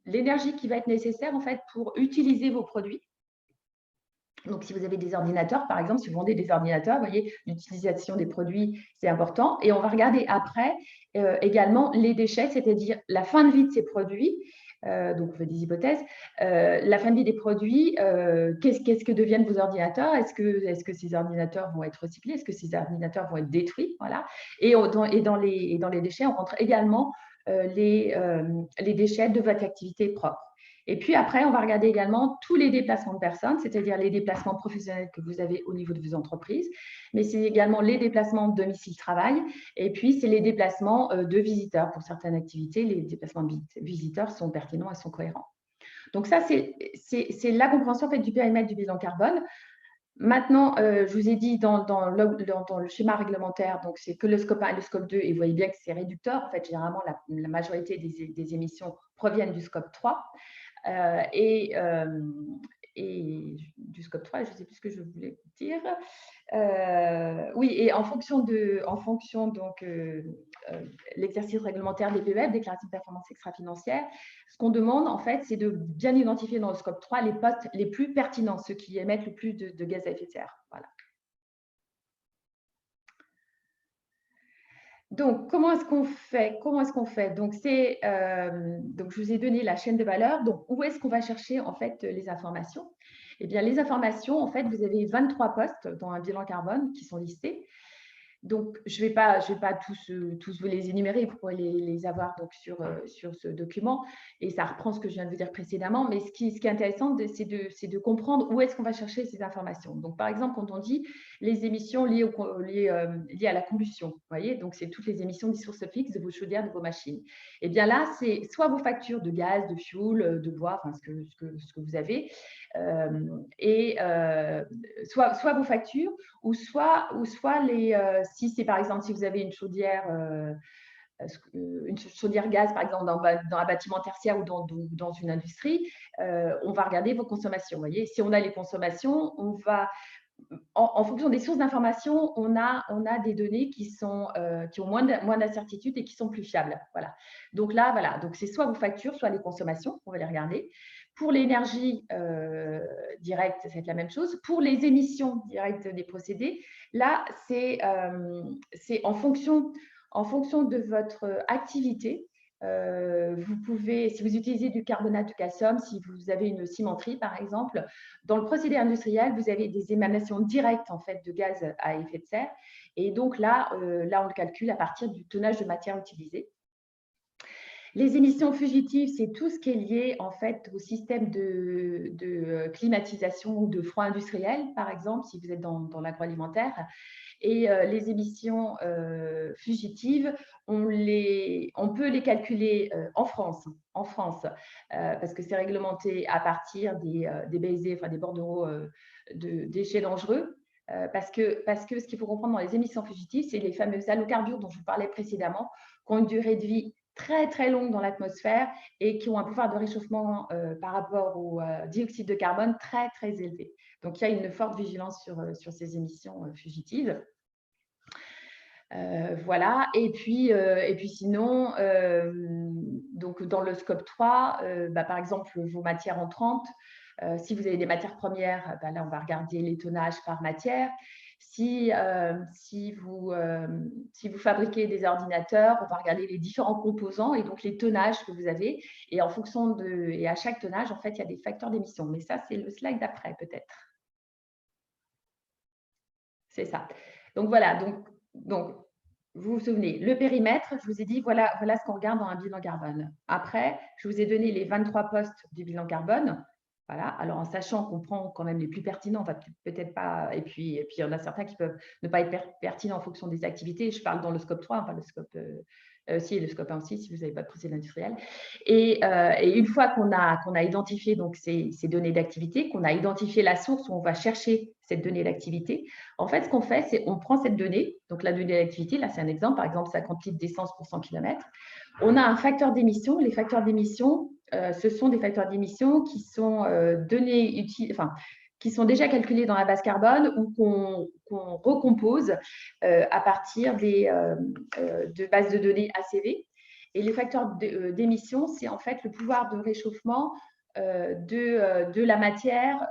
l'énergie qui va être nécessaire en fait pour utiliser vos produits. Donc, si vous avez des ordinateurs, par exemple, si vous vendez des ordinateurs, vous voyez, l'utilisation des produits, c'est important. Et on va regarder après également les déchets, c'est-à-dire la fin de vie de ces produits. Donc, on fait des hypothèses. La fin de vie des produits, qu'est-ce que deviennent vos ordinateurs? Est-ce que ces ordinateurs vont être recyclés? Est-ce que ces ordinateurs vont être détruits? Voilà. Et dans les déchets, on rentre également les déchets de votre activité propre. Et puis après, on va regarder également tous les déplacements de personnes, c'est-à-dire les déplacements professionnels que vous avez au niveau de vos entreprises, mais c'est également les déplacements domicile-travail, et puis c'est les déplacements de visiteurs. Pour certaines activités, les déplacements de visiteurs sont pertinents et sont cohérents. Donc ça, c'est la compréhension en fait, du périmètre du bilan carbone. Maintenant, je vous ai dit dans le schéma réglementaire, donc c'est que le scope 1 et le scope 2, et vous voyez bien que c'est réducteur. En fait, généralement, la majorité des émissions proviennent du scope 3. Et du scope 3, je ne sais plus ce que je voulais dire. Oui, et en fonction donc l'exercice réglementaire des PEF, déclarative de performance extra-financière, ce qu'on demande en fait, c'est de bien identifier dans le scope 3 les postes les plus pertinents, ceux qui émettent le plus de gaz à effet de serre. Voilà. Donc, comment est-ce qu'on fait? Donc, donc, je vous ai donné la chaîne de valeur. Donc, où est-ce qu'on va chercher en fait les informations? Eh bien, les informations, en fait, vous avez 23 postes dans un bilan carbone qui sont listés. Donc, je vais pas tous vous les énumérer, vous pourrez les avoir donc, sur ce document, et ça reprend ce que je viens de vous dire précédemment, mais ce qui est intéressant, c'est de comprendre où est-ce qu'on va chercher ces informations. Donc, par exemple, quand on dit les émissions liées à la combustion, vous voyez, donc c'est toutes les émissions des sources fixes de vos chaudières, de vos machines. Et bien là, c'est soit vos factures de gaz, de fioul, de bois, enfin, ce que vous avez, soit vos factures, ou soit si c'est par exemple si vous avez une chaudière gaz par exemple dans un bâtiment tertiaire ou dans une industrie, on va regarder vos consommations. Vous voyez, si on a les consommations, on va en fonction des sources d'information, on a des données qui ont moins d'incertitudes et qui sont plus fiables. Voilà. Donc là, voilà. Donc c'est soit vos factures, soit les consommations. On va les regarder. Pour l'énergie directe, ça va être la même chose. Pour les émissions directes des procédés, là, c'est en fonction de votre activité. Vous pouvez, si vous utilisez du carbonate de calcium, si vous avez une cimenterie par exemple, dans le procédé industriel, vous avez des émanations directes en fait de gaz à effet de serre, et donc là, on le calcule à partir du tonnage de matière utilisée. Les émissions fugitives, c'est tout ce qui est lié en fait au système de climatisation ou de froid industriel, par exemple, si vous êtes dans l'agroalimentaire. Et les émissions fugitives, on peut les calculer en France, parce que c'est réglementé à partir des BSD, enfin des bordereaux de déchets dangereux. Parce que ce qu'il faut comprendre dans les émissions fugitives, c'est les fameux halocarbures dont je vous parlais précédemment, qui ont une durée de vie très très longue dans l'atmosphère et qui ont un pouvoir de réchauffement par rapport au dioxyde de carbone très très élevé. Donc, il y a une forte vigilance sur ces émissions fugitives. Voilà. Et puis sinon, donc dans le scope 3, par exemple, vos matières entrantes, si vous avez des matières premières, là, on va regarder les tonnages par matière. Si vous fabriquez des ordinateurs, on va regarder les différents composants et donc les tonnages que vous avez. Et en fonction et à chaque tonnage, en fait, il y a des facteurs d'émission. Mais ça, c'est le slide d'après, peut-être. C'est ça. Donc, voilà. Donc, vous vous souvenez, le périmètre, je vous ai dit, voilà ce qu'on regarde dans un bilan carbone. Après, je vous ai donné les 23 postes du bilan carbone. Voilà. Alors, en sachant qu'on prend quand même les plus pertinents, on va peut-être pas. Et puis, il y en a certains qui peuvent ne pas être pertinents en fonction des activités. Je parle dans le scope 3, pas le scope si, le scope 1 aussi, si vous n'avez pas de procédé industriel. Et une fois qu'on a identifié donc, ces données d'activité, qu'on a identifié la source où on va chercher cette donnée d'activité, en fait, ce qu'on fait, c'est on prend cette donnée, donc la donnée d'activité, là, c'est un exemple, par exemple, 50 litres d'essence pour 100 km. On a un facteur d'émission. Les facteurs d'émission, ce sont des facteurs d'émission qui sont qui sont déjà calculés dans la base carbone ou qu'on recompose à partir de bases de données ACV. Et les facteurs d'émission, c'est en fait le pouvoir de réchauffement de la matière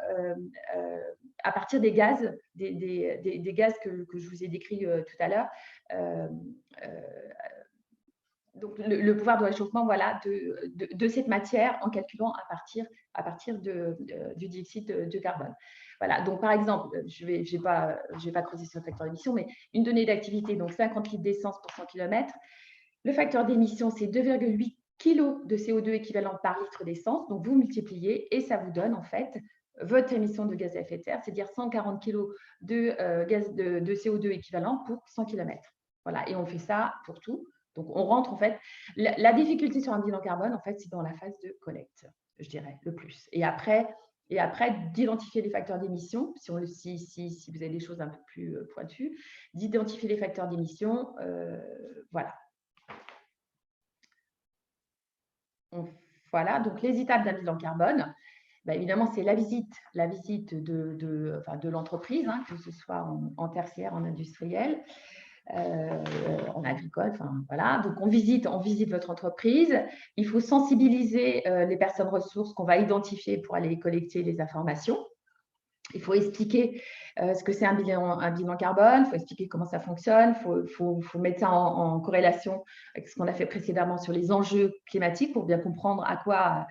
à partir des gaz, des gaz que je vous ai décrits tout à l'heure. Donc, le pouvoir de réchauffement, voilà, de cette matière en calculant à partir du dioxyde de carbone. Voilà, donc par exemple, je vais pas creuser sur le facteur d'émission, mais une donnée d'activité, donc 50 litres d'essence pour 100 km. Le facteur d'émission, c'est 2,8 kg de CO2 équivalent par litre d'essence. Donc, vous multipliez et ça vous donne en fait votre émission de gaz à effet de serre, c'est-à-dire 140 kg de CO2 équivalent pour 100 km. Voilà, et on fait ça pour tout. Donc, on rentre en fait… La difficulté sur un bilan carbone, en fait, c'est dans la phase de collecte, je dirais, le plus. Et après d'identifier les facteurs d'émission, si vous avez des choses un peu plus pointues, d'identifier les facteurs d'émission, voilà. Voilà, donc les étapes d'un bilan carbone, évidemment, c'est la visite de l'entreprise, hein, que ce soit en tertiaire, en industriel, en agricole, enfin voilà. Donc on visite votre entreprise. Il faut sensibiliser les personnes ressources qu'on va identifier pour aller collecter les informations. Il faut expliquer ce que c'est un bilan carbone, il faut expliquer comment ça fonctionne, il faut mettre ça en corrélation avec ce qu'on a fait précédemment sur les enjeux climatiques pour bien comprendre à quoi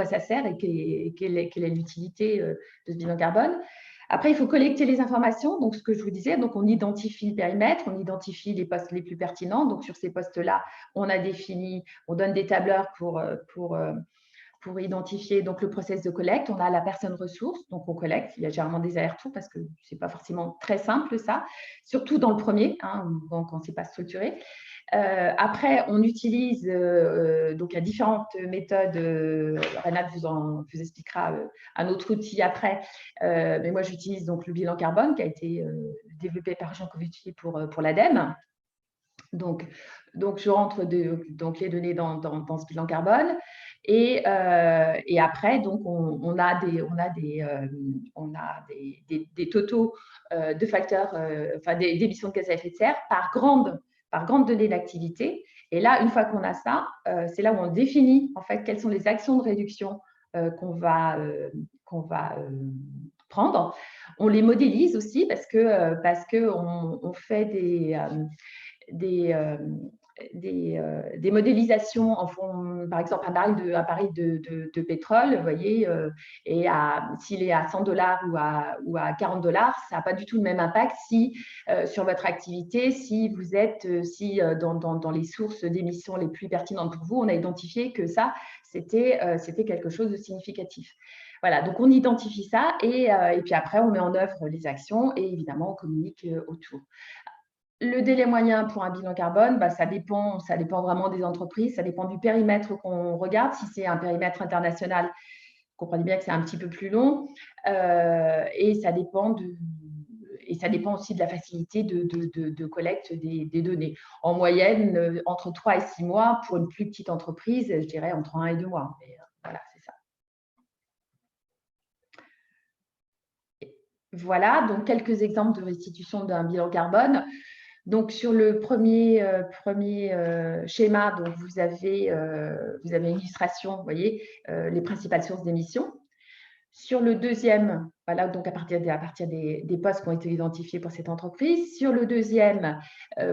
ça sert et quelle est l'utilité de ce bilan carbone. Après, il faut collecter les informations, donc ce que je vous disais, donc on identifie le périmètre, on identifie les postes les plus pertinents. Donc sur ces postes-là, on donne des tableurs pour identifier donc, le process de collecte. On a la personne ressource, donc on collecte. Il y a généralement des allers-retours parce que ce n'est pas forcément très simple, ça, surtout dans le premier, hein, quand ce n'est pas structuré. Après, on utilise, donc il y a différentes méthodes. Renate vous expliquera un autre outil après. Mais moi, j'utilise donc le bilan carbone qui a été développé par Jean Covici pour l'ADEME. Donc, je rentre donc les données dans ce bilan carbone. Et après, donc, on a des totaux de facteurs, d'émissions de gaz à effet de serre par grande donnée d'activité. Et là, une fois qu'on a ça, c'est là où on définit en fait quelles sont les actions de réduction qu'on va prendre. On les modélise aussi parce que on fait des modélisations en fond, par exemple, un baril de pétrole, vous voyez, et s'il est à 100 $ ou à 40 $, ça n'a pas du tout le même impact sur votre activité, si vous êtes dans les sources d'émissions les plus pertinentes pour vous, on a identifié que ça, c'était quelque chose de significatif. Voilà, donc on identifie ça et puis après, on met en œuvre les actions et évidemment, on communique autour. Le délai moyen pour un bilan carbone, ça dépend vraiment des entreprises, ça dépend du périmètre qu'on regarde. Si c'est un périmètre international, vous comprenez bien que c'est un petit peu plus long et ça dépend aussi de la facilité de collecte des données. En moyenne, entre 3 et 6 mois pour une plus petite entreprise, je dirais entre 1 et 2 mois. Mais, voilà, c'est ça. Voilà, donc quelques exemples de restitution d'un bilan carbone. Donc, sur le premier schéma, donc vous avez une illustration, vous voyez, les principales sources d'émissions. Sur le deuxième, voilà, donc à partir des postes qui ont été identifiés pour cette entreprise. Sur le deuxième,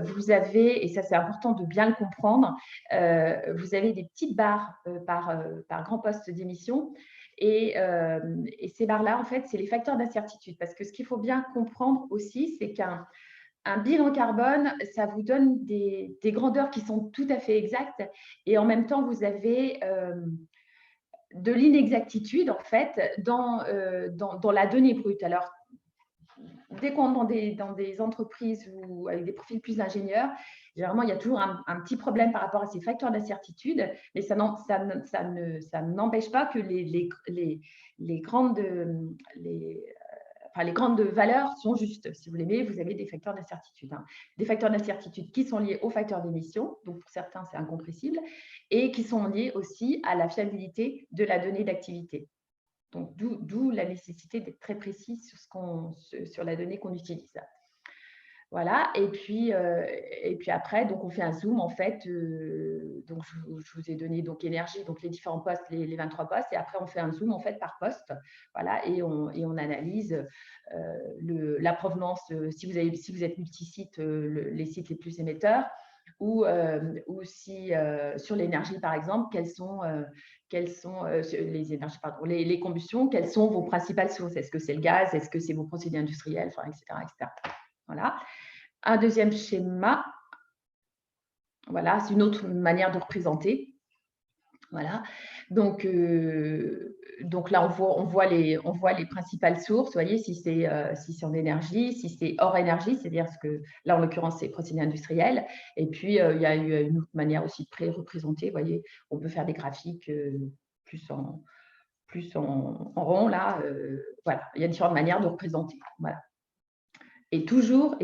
vous avez, et ça c'est important de bien le comprendre, vous avez des petites barres par grand poste d'émission. Et ces barres-là, en fait, c'est les facteurs d'incertitude. Parce que ce qu'il faut bien comprendre aussi, c'est qu'un bilan carbone, ça vous donne des grandeurs qui sont tout à fait exactes et en même temps, vous avez de l'inexactitude en fait dans la donnée brute. Alors, dès qu'on est dans des entreprises ou avec des profils plus ingénieurs, généralement, il y a toujours un petit problème par rapport à ces facteurs d'incertitude, mais ça n'empêche pas que les les grandes valeurs sont justes. Si vous l'aimez, vous avez des facteurs d'incertitude. Hein. Des facteurs d'incertitude qui sont liés aux facteurs d'émission, donc pour certains, c'est incompressible, et qui sont liés aussi à la fiabilité de la donnée d'activité. Donc, d'où la nécessité d'être très précis sur la donnée qu'on utilise. Voilà, et puis après, donc on fait un zoom en fait. Donc je vous ai donné donc énergie, donc les différents postes, les 23 postes, et après on fait un zoom en fait par poste, voilà, et on analyse la provenance. Si vous êtes multisite, les sites les plus émetteurs, ou si sur l'énergie par exemple, quelles sont les énergies, pardon, les combustions, quelles sont vos principales sources? Est-ce que c'est le gaz? Est-ce que c'est vos procédés industriels, enfin, etc., etc. Voilà. Un deuxième schéma, voilà, c'est une autre manière de représenter. Voilà. Donc là, on voit les principales sources. Vous voyez, si c'est en énergie, si c'est hors énergie, c'est-à-dire que là, en l'occurrence, c'est procédés industriels. Et puis, il y a une autre manière aussi de pré-représenter. Vous voyez, on peut faire des graphiques plus en rond, là. Voilà, il y a différentes manières de représenter. Voilà. Et toujours,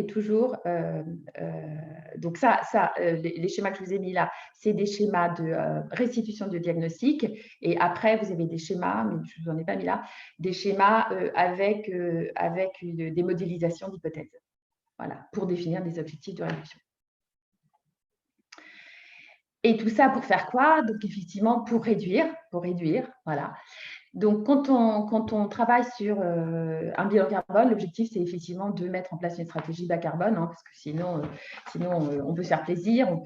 donc les schémas que je vous ai mis là, c'est des schémas de restitution de diagnostic. Et après, vous avez des schémas, mais je ne vous en ai pas mis là, des schémas avec des modélisations d'hypothèses. Voilà, pour définir des objectifs de réduction. Et tout ça pour faire quoi? Donc, effectivement, pour réduire, voilà. Donc, quand on travaille sur un bilan carbone, l'objectif, c'est effectivement de mettre en place une stratégie bas carbone, hein, parce que sinon on peut se faire plaisir, on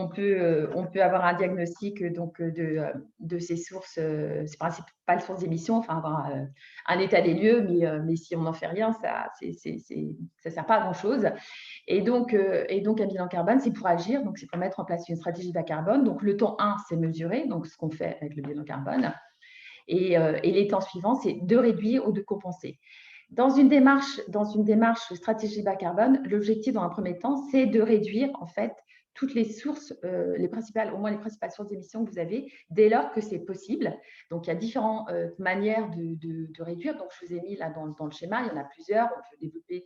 peut avoir un diagnostic donc, de ces sources, ces principales sources d'émissions, enfin avoir un état des lieux, mais si on n'en fait rien, ça ne sert pas à grand-chose. Et donc, un bilan carbone, c'est pour agir, donc c'est pour mettre en place une stratégie bas carbone. Donc, le temps 1, c'est mesurer, donc ce qu'on fait avec le bilan carbone. Et les temps suivants, c'est de réduire ou de compenser. Dans une démarche stratégie bas carbone, l'objectif dans un premier temps, c'est de réduire en fait toutes les sources, au moins les principales sources d'émissions que vous avez, dès lors que c'est possible. Donc, il y a différentes manières de réduire. Donc, je vous ai mis là dans le schéma, il y en a plusieurs. On peut développer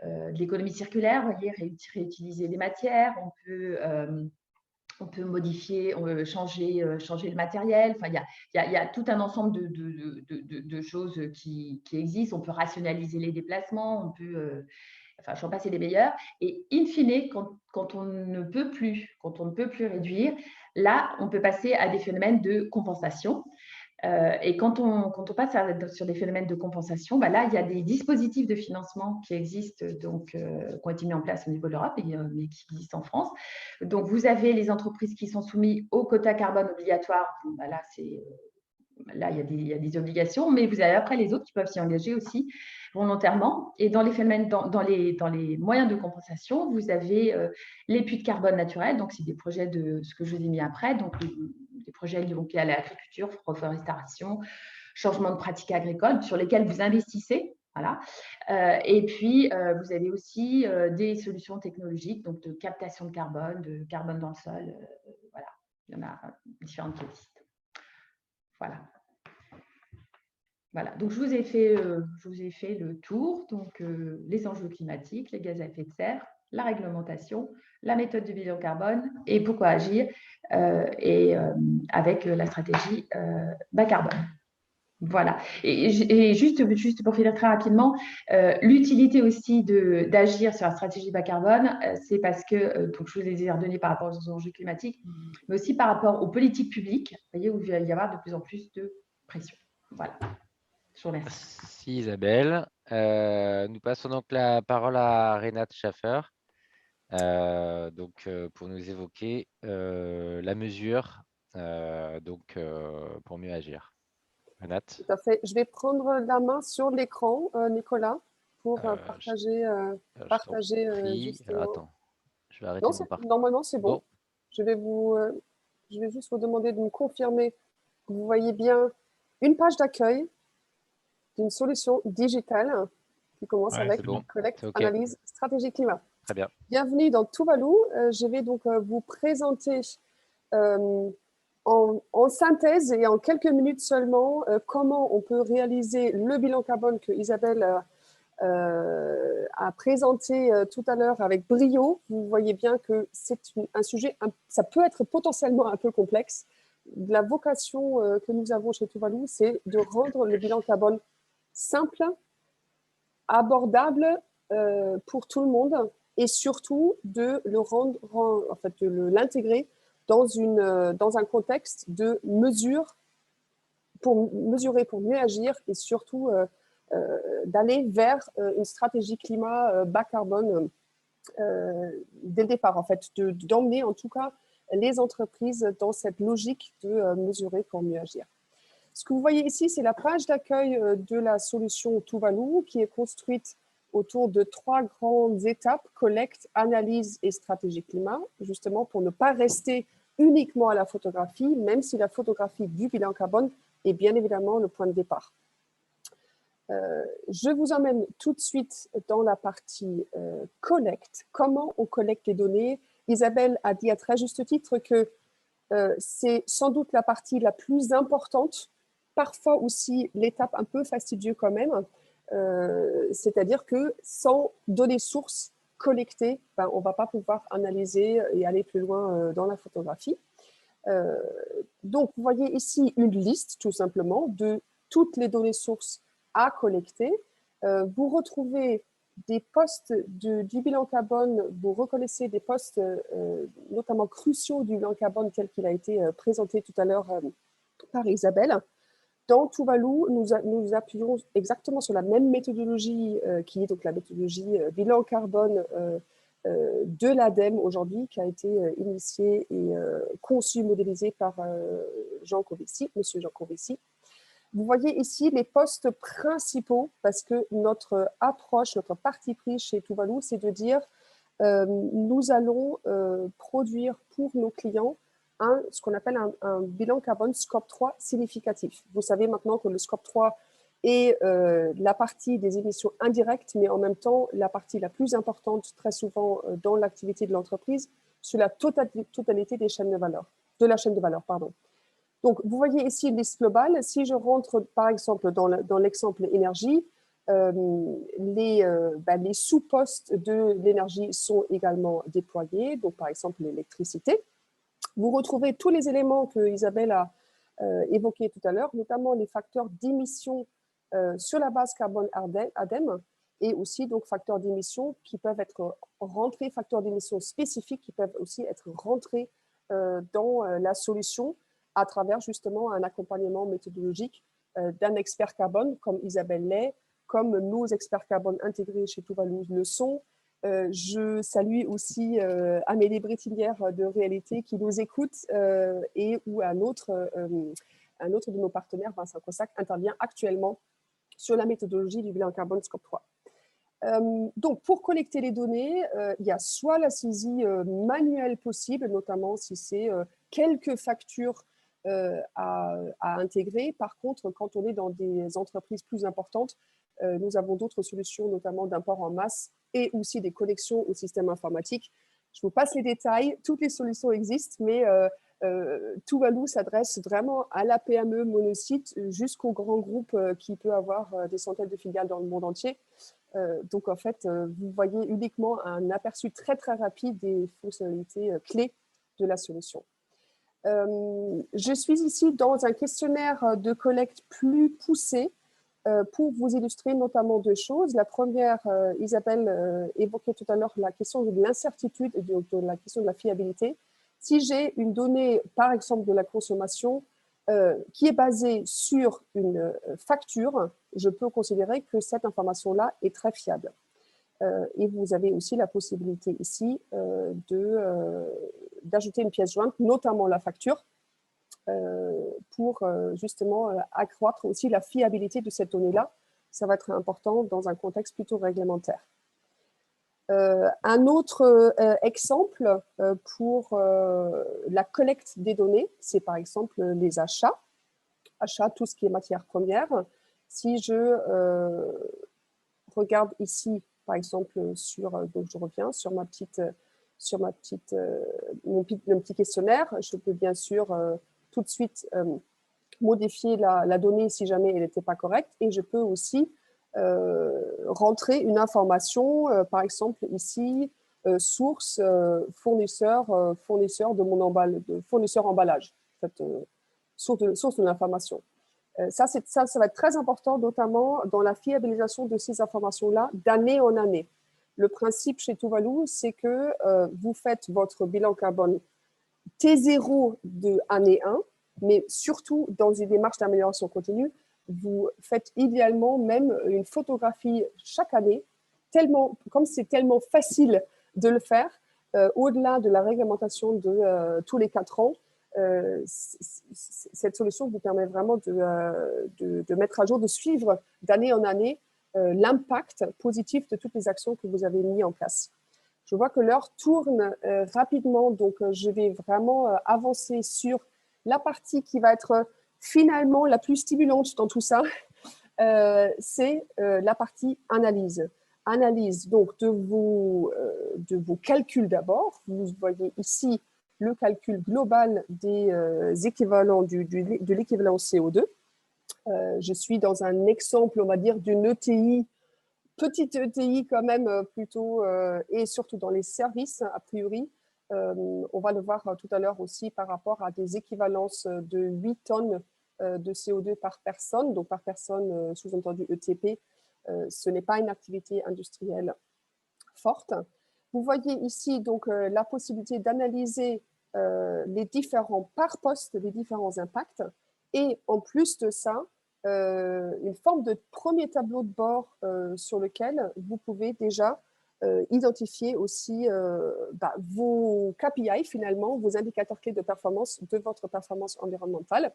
de l'économie circulaire, vous voyez, réutiliser les matières. On peut modifier, changer le matériel. Enfin, il y a tout un ensemble de choses qui existent. On peut rationaliser les déplacements, on peut, enfin, j'en passe les meilleurs. Et in fine, quand on ne peut plus réduire, là, on peut passer à des phénomènes de compensation. Et quand on passe sur des phénomènes de compensation, bah là, il y a des dispositifs de financement qui existent, donc, qui ont été mis en place au niveau de l'Europe, mais qui existent en France. Donc, vous avez les entreprises qui sont soumises au quota carbone obligatoire. Bon, bah là, il y a des obligations, mais vous avez après les autres qui peuvent s'y engager aussi volontairement. Et dans les phénomènes, dans les moyens de compensation, vous avez les puits de carbone naturels. Donc, c'est des projets de ce que je vous ai mis après. Donc, des projets liés à l'agriculture, reforestation, changement de pratiques agricoles sur lesquels vous investissez. Voilà. Et puis, vous avez aussi des solutions technologiques, donc de captation de carbone dans le sol. Voilà, il y en a différentes qui existent. Voilà. Donc, je vous ai fait le tour. Donc, les enjeux climatiques, les gaz à effet de serre, la réglementation, la méthode du bilan carbone et pourquoi agir avec la stratégie bas carbone. Voilà. Et juste pour finir très rapidement, l'utilité aussi d'agir sur la stratégie bas carbone, c'est parce que, donc je vous les ai redonnés par rapport aux enjeux climatiques, mais aussi par rapport aux politiques publiques, vous voyez, où il va y avoir de plus en plus de pression. Voilà. Je vous remercie. Merci Isabelle. Nous passons donc la parole à Renate Schaffer, pour nous évoquer la mesure pour mieux agir. Renate. Tout à fait. Je vais prendre la main sur l'écran, Nicolas, pour partager. Justement. Attends, je vais arrêter mon parcours. Normalement, c'est bon. Je vais juste vous demander de me confirmer que vous voyez bien une page d'accueil d'une solution digitale qui commence avec collecte, analyse, stratégie climat. Très bien. Bienvenue dans Tuvalu. Je vais donc vous présenter en synthèse et en quelques minutes seulement comment on peut réaliser le bilan carbone que Isabelle a présenté tout à l'heure avec brio. Vous voyez bien que c'est un sujet, ça peut être potentiellement un peu complexe. La vocation que nous avons chez Tuvalu, c'est de rendre le bilan carbone simple, abordable pour tout le monde et surtout de le rendre, en fait, de l'intégrer dans un contexte de mesure pour mesurer, pour mieux agir et surtout d'aller vers une stratégie climat bas carbone dès le départ, en fait, d'emmener en tout cas les entreprises dans cette logique de mesurer pour mieux agir. Ce que vous voyez ici, c'est la page d'accueil de la solution Tuvalu qui est construite autour de 3 grandes étapes, collecte, analyse et stratégie climat, justement pour ne pas rester uniquement à la photographie, même si la photographie du bilan carbone est bien évidemment le point de départ. Je vous emmène tout de suite dans la partie collecte. Comment on collecte les données? Isabelle a dit à très juste titre que c'est sans doute la partie la plus importante, parfois aussi l'étape un peu fastidieuse quand même. C'est-à-dire que sans données sources collectées, ben, on ne va pas pouvoir analyser et aller plus loin dans la photographie. Donc, vous voyez ici une liste, tout simplement, de toutes les données sources à collecter. Vous retrouvez des postes du bilan carbone, vous reconnaissez des postes notamment cruciaux du bilan carbone tel qu'il a été présenté tout à l'heure par Isabelle. Dans Tuvalu, nous appuyons exactement sur la même méthodologie qui est donc la méthodologie bilan carbone de l'ADEME aujourd'hui, qui a été initiée et conçue, modélisée par Jean Covici, monsieur Jean Covici. Vous voyez ici les postes principaux, parce que notre approche, notre parti pris chez Tuvalu, c'est de dire nous allons produire pour nos clients ce qu'on appelle un bilan carbone Scope 3 significatif. Vous savez maintenant que le Scope 3 est la partie des émissions indirectes, mais en même temps la partie la plus importante très souvent dans l'activité de l'entreprise sur la totalité des chaînes de valeur, de la chaîne de valeur. Pardon. Donc, vous voyez ici une liste globale. Si je rentre, par exemple, dans l'exemple énergie, les sous-postes de l'énergie sont également déployés. Donc, par exemple, l'électricité. Vous retrouvez tous les éléments que Isabelle a évoqués tout à l'heure, notamment les facteurs d'émission sur la base carbone ADEME et aussi donc facteurs d'émission qui peuvent être rentrés, facteurs d'émission spécifiques qui peuvent aussi être rentrés dans la solution à travers justement un accompagnement méthodologique d'un expert carbone comme Isabelle l'est, comme nos experts carbone intégrés chez Tuvalu le sont. Je salue aussi Amélie Brétinière de Réalité qui nous écoute et où un autre de nos partenaires, Vincent Cossack, intervient actuellement sur la méthodologie du bilan carbone Scope 3. Donc, pour collecter les données, il y a soit la saisie manuelle possible, notamment si c'est quelques factures à intégrer. Par contre, quand on est dans des entreprises plus importantes, nous avons d'autres solutions, notamment d'import en masse et aussi des connexions au système informatique. Je vous passe les détails, toutes les solutions existent, mais Tuvalu s'adresse vraiment à la PME monosite jusqu'au grand groupe qui peut avoir des centaines de filiales dans le monde entier. Donc, en fait, vous voyez uniquement un aperçu très, très rapide des fonctionnalités clés de la solution. Je suis ici dans un questionnaire de collecte plus poussé pour vous illustrer notamment 2 choses. La première, Isabelle évoquait tout à l'heure la question de l'incertitude et de la question de la fiabilité. Si j'ai une donnée, par exemple, de la consommation qui est basée sur une facture, je peux considérer que cette information-là est très fiable. Et vous avez aussi la possibilité ici d'ajouter une pièce jointe, notamment la facture, pour justement accroître aussi la fiabilité de cette donnée-là. Ça va être important dans un contexte plutôt réglementaire. Un autre exemple pour la collecte des données, c'est par exemple les achats. Achats, tout ce qui est matière première. Si je regarde ici, par exemple, donc je reviens sur mon petit questionnaire, je peux bien sûr tout de suite modifier la donnée si jamais elle n'était pas correcte et je peux aussi rentrer une information, par exemple ici, source, fournisseur de mon fournisseur emballage, en fait, source de l'information. Ça va être très important, notamment dans la fiabilisation de ces informations-là d'année en année. Le principe chez Tuvalu, c'est que vous faites votre bilan carbone T0 de année 1, mais surtout dans une démarche d'amélioration continue, vous faites idéalement même une photographie chaque année, comme c'est tellement facile de le faire, au-delà de la réglementation de tous les 4 ans, cette solution vous permet vraiment de mettre à jour, de suivre d'année en année l'impact positif de toutes les actions que vous avez mis en place. Je vois que l'heure tourne rapidement, donc je vais vraiment avancer sur la partie qui va être finalement la plus stimulante dans tout ça, c'est la partie analyse. Analyse donc de vos calculs d'abord. Vous voyez ici le calcul global des équivalents de l'équivalent CO2. Je suis dans un exemple, on va dire, d'une ETI, petite ETI quand même plutôt, et surtout dans les services, a priori. On va le voir tout à l'heure aussi par rapport à des équivalences de 8 tonnes de CO2 par personne, donc par personne sous-entendu ETP. Ce n'est pas une activité industrielle forte. Vous voyez ici donc la possibilité d'analyser les différents par poste, les différents impacts, et en plus de ça, une forme de premier tableau de bord sur lequel vous pouvez déjà identifier aussi vos KPI finalement, vos indicateurs clés de performance de votre performance environnementale,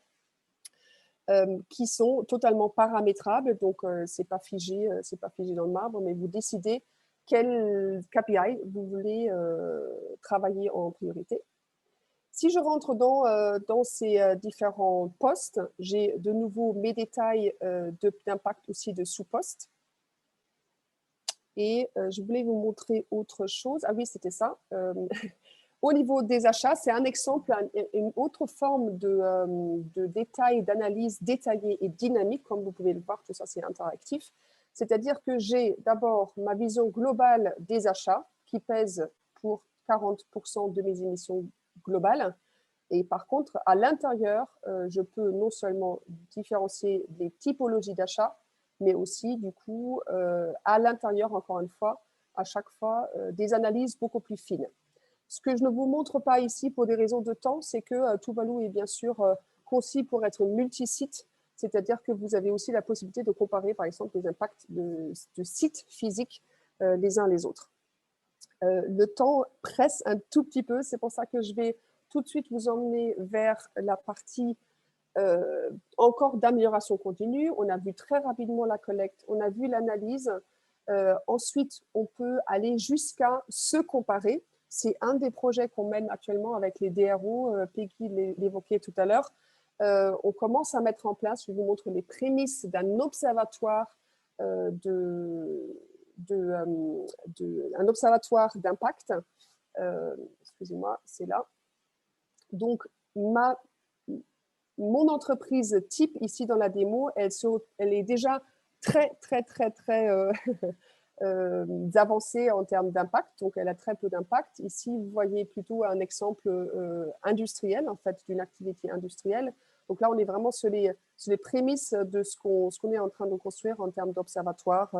qui sont totalement paramétrables, donc c'est pas figé dans le marbre, mais vous décidez quel KPI vous voulez travailler en priorité. Si je rentre dans ces différents postes, j'ai de nouveau mes détails d'impact aussi de sous-postes. Et je voulais vous montrer autre chose. Ah oui, c'était ça. Au niveau des achats, c'est un exemple, une autre forme de détail, d'analyse détaillée et dynamique. Comme vous pouvez le voir, tout ça, c'est interactif. C'est-à-dire que j'ai d'abord ma vision globale des achats qui pèse pour 40% de mes émissions globales. Et par contre, à l'intérieur, je peux non seulement différencier des typologies d'achats, mais aussi, du coup, à l'intérieur, encore une fois, à chaque fois, des analyses beaucoup plus fines. Ce que je ne vous montre pas ici pour des raisons de temps, c'est que Tuvalu est bien sûr conçu pour être multi-site, c'est-à-dire que vous avez aussi la possibilité de comparer, par exemple, les impacts de sites physiques les uns les autres. Le temps presse un tout petit peu, c'est pour ça que je vais tout de suite vous emmener vers la partie encore d'amélioration continue. On a vu très rapidement la collecte, on a vu l'analyse. Ensuite, on peut aller jusqu'à se comparer. C'est un des projets qu'on mène actuellement avec les DRO, Peggy l'évoquait tout à l'heure. On commence à mettre en place, je vous montre les prémices d'un observatoire un observatoire d'impact. Excusez-moi, c'est là. Donc, mon entreprise type ici dans la démo, elle est déjà très avancée en termes d'impact, donc elle a très peu d'impact. Ici, vous voyez plutôt un exemple industriel, en fait, d'une activité industrielle. Donc là, on est vraiment sur les prémices de ce qu'on est en train de construire en termes d'observatoire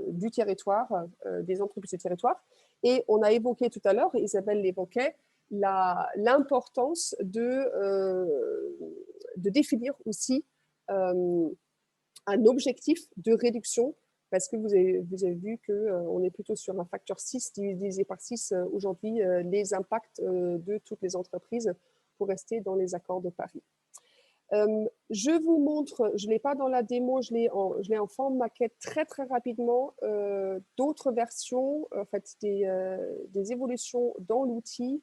du territoire, des entreprises du territoire. Et on a évoqué tout à l'heure, Isabelle l'évoquait, l'importance de définir aussi un objectif de réduction, parce que vous avez vu qu'on est plutôt sur un facteur 6 divisé par 6 aujourd'hui, les impacts de toutes les entreprises pour rester dans les accords de Paris. Je vous montre, je ne l'ai pas dans la démo, je l'ai en forme maquette très rapidement, d'autres versions, en fait, des évolutions dans l'outil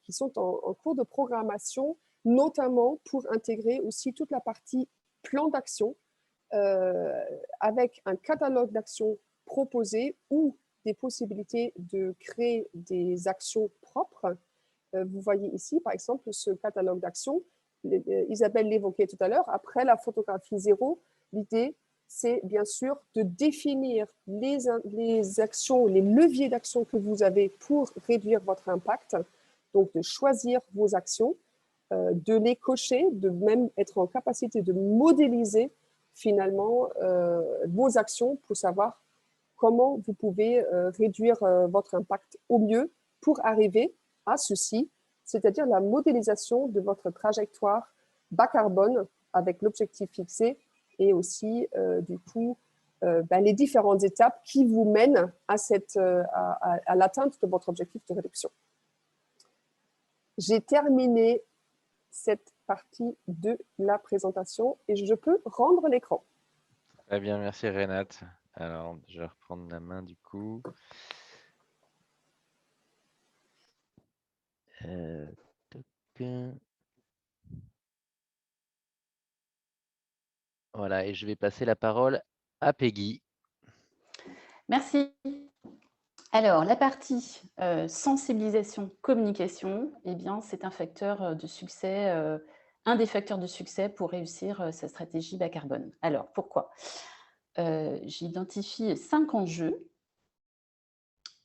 qui sont en cours de programmation, notamment pour intégrer aussi toute la partie plan d'action avec un catalogue d'actions proposées ou des possibilités de créer des actions propres. Vous voyez ici, par exemple, ce catalogue d'actions. Isabelle l'évoquait tout à l'heure, après la photographie zéro, l'idée, c'est bien sûr de définir les actions, les leviers d'action que vous avez pour réduire votre impact, donc de choisir vos actions, de les cocher, de même être en capacité de modéliser finalement vos actions pour savoir comment vous pouvez réduire votre impact au mieux pour arriver à ceci, c'est-à-dire la modélisation de votre trajectoire bas carbone avec l'objectif fixé et aussi du coup les différentes étapes qui vous mènent à l'atteinte de votre objectif de réduction. J'ai terminé cette partie de la présentation et je peux rendre l'écran. Très bien, merci Renate. Alors, je vais reprendre la main du coup. Voilà, et je vais passer la parole à Peggy. Merci. Alors, la partie sensibilisation, communication, eh bien, c'est un facteur de succès, un des facteurs de succès pour réussir sa stratégie bas carbone. Alors, pourquoi? J'identifie 5 enjeux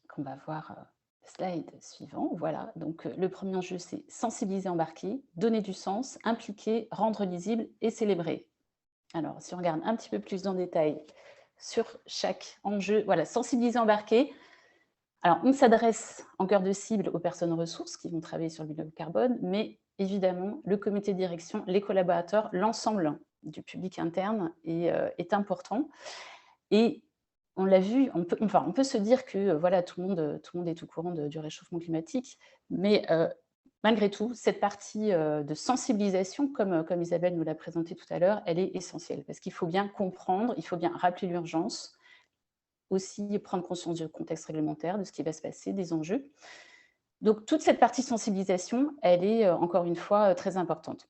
qu'on va voir slide suivant. Voilà, donc le premier enjeu, c'est sensibiliser, embarquer, donner du sens, impliquer, rendre lisible et célébrer. Alors, si on regarde un petit peu plus dans le détail sur chaque enjeu, voilà, sensibiliser, embarquer. Alors, on s'adresse en cœur de cible aux personnes ressources qui vont travailler sur le bilan carbone, mais évidemment, le comité de direction, les collaborateurs, l'ensemble du public interne est important. Et on l'a vu, on peut se dire que voilà, tout le monde est au courant du réchauffement climatique, mais malgré tout, cette partie de sensibilisation, comme Isabelle nous l'a présenté tout à l'heure, elle est essentielle, parce qu'il faut bien comprendre, il faut bien rappeler l'urgence, aussi prendre conscience du contexte réglementaire, de ce qui va se passer, des enjeux. Donc, toute cette partie sensibilisation, elle est encore une fois très importante.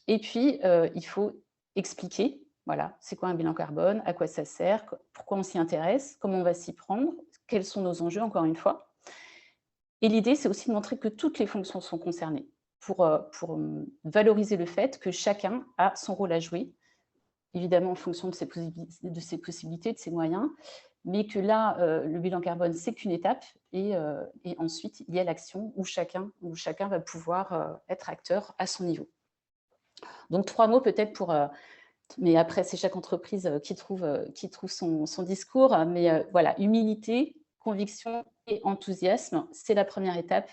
Et puis, il faut expliquer, voilà, c'est quoi un bilan carbone, à quoi ça sert, pourquoi on s'y intéresse, comment on va s'y prendre, quels sont nos enjeux, encore une fois. Et l'idée, c'est aussi de montrer que toutes les fonctions sont concernées pour valoriser le fait que chacun a son rôle à jouer, évidemment en fonction de ses possibilités, de ses moyens, mais que là, le bilan carbone, c'est qu'une étape, et ensuite, il y a l'action où chacun va pouvoir être acteur à son niveau. Donc, 3 mots peut-être pour... mais après, c'est chaque entreprise qui trouve son discours, mais voilà, humilité, conviction et enthousiasme, c'est la première étape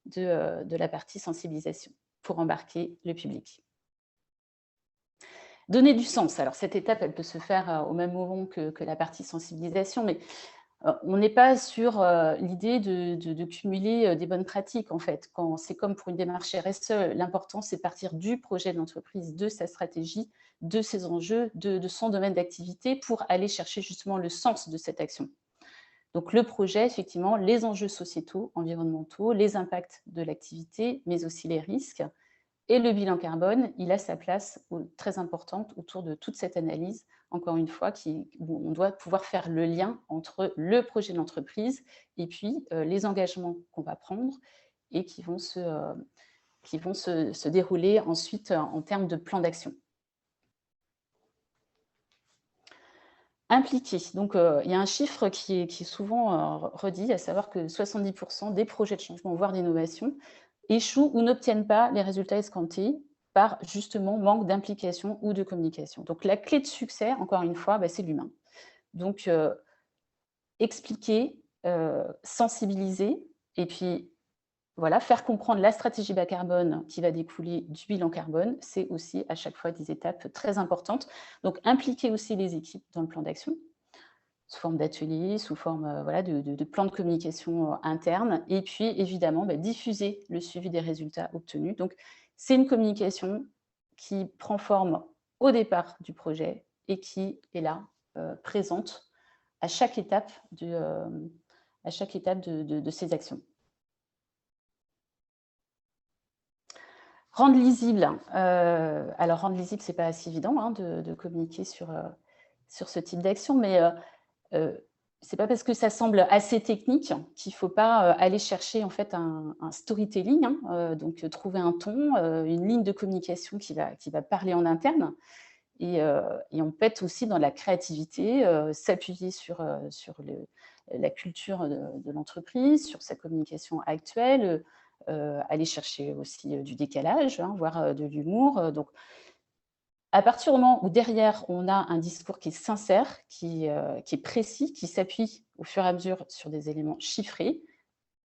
de la partie sensibilisation pour embarquer le public. Donner du sens. Alors, cette étape, elle peut se faire au même moment que la partie sensibilisation, mais on n'est pas sur l'idée de cumuler des bonnes pratiques, en fait. C'est comme pour une démarche RSE, l'important, c'est de partir du projet de l'entreprise, de sa stratégie, de ses enjeux, de son domaine d'activité pour aller chercher justement le sens de cette action. Donc, le projet, effectivement, les enjeux sociétaux, environnementaux, les impacts de l'activité, mais aussi les risques. Et le bilan carbone, il a sa place très importante autour de toute cette analyse, encore une fois, où on doit pouvoir faire le lien entre le projet de l'entreprise et puis les engagements qu'on va prendre et qui vont se dérouler ensuite en termes de plan d'action. Impliqué. Donc, il y a un chiffre qui est souvent redit, à savoir que 70% des projets de changement, voire d'innovation, échouent ou n'obtiennent pas les résultats escomptés par justement manque d'implication ou de communication. Donc, la clé de succès, encore une fois, c'est l'humain. Donc, expliquer, sensibiliser, et puis voilà, faire comprendre la stratégie bas carbone qui va découler du bilan carbone, c'est aussi à chaque fois des étapes très importantes. Donc, impliquer aussi les équipes dans le plan d'action, sous forme d'ateliers, sous forme voilà, de plans de communication interne, et puis évidemment diffuser le suivi des résultats obtenus. Donc, c'est une communication qui prend forme au départ du projet et qui est là, présente à chaque étape de ces actions. Rendre lisible. Alors, rendre lisible, ce n'est pas assez évident de communiquer sur ce type d'action, mais c'est pas parce que ça semble assez technique qu'il ne faut pas aller chercher en fait un storytelling, donc trouver un ton, une ligne de communication qui va parler en interne. et on peut être aussi dans la créativité, s'appuyer sur la culture de l'entreprise, sur sa communication actuelle, aller chercher aussi du décalage, hein, voire de l'humour. Donc, à partir du moment où derrière, on a un discours qui est sincère, qui est précis, qui s'appuie au fur et à mesure sur des éléments chiffrés,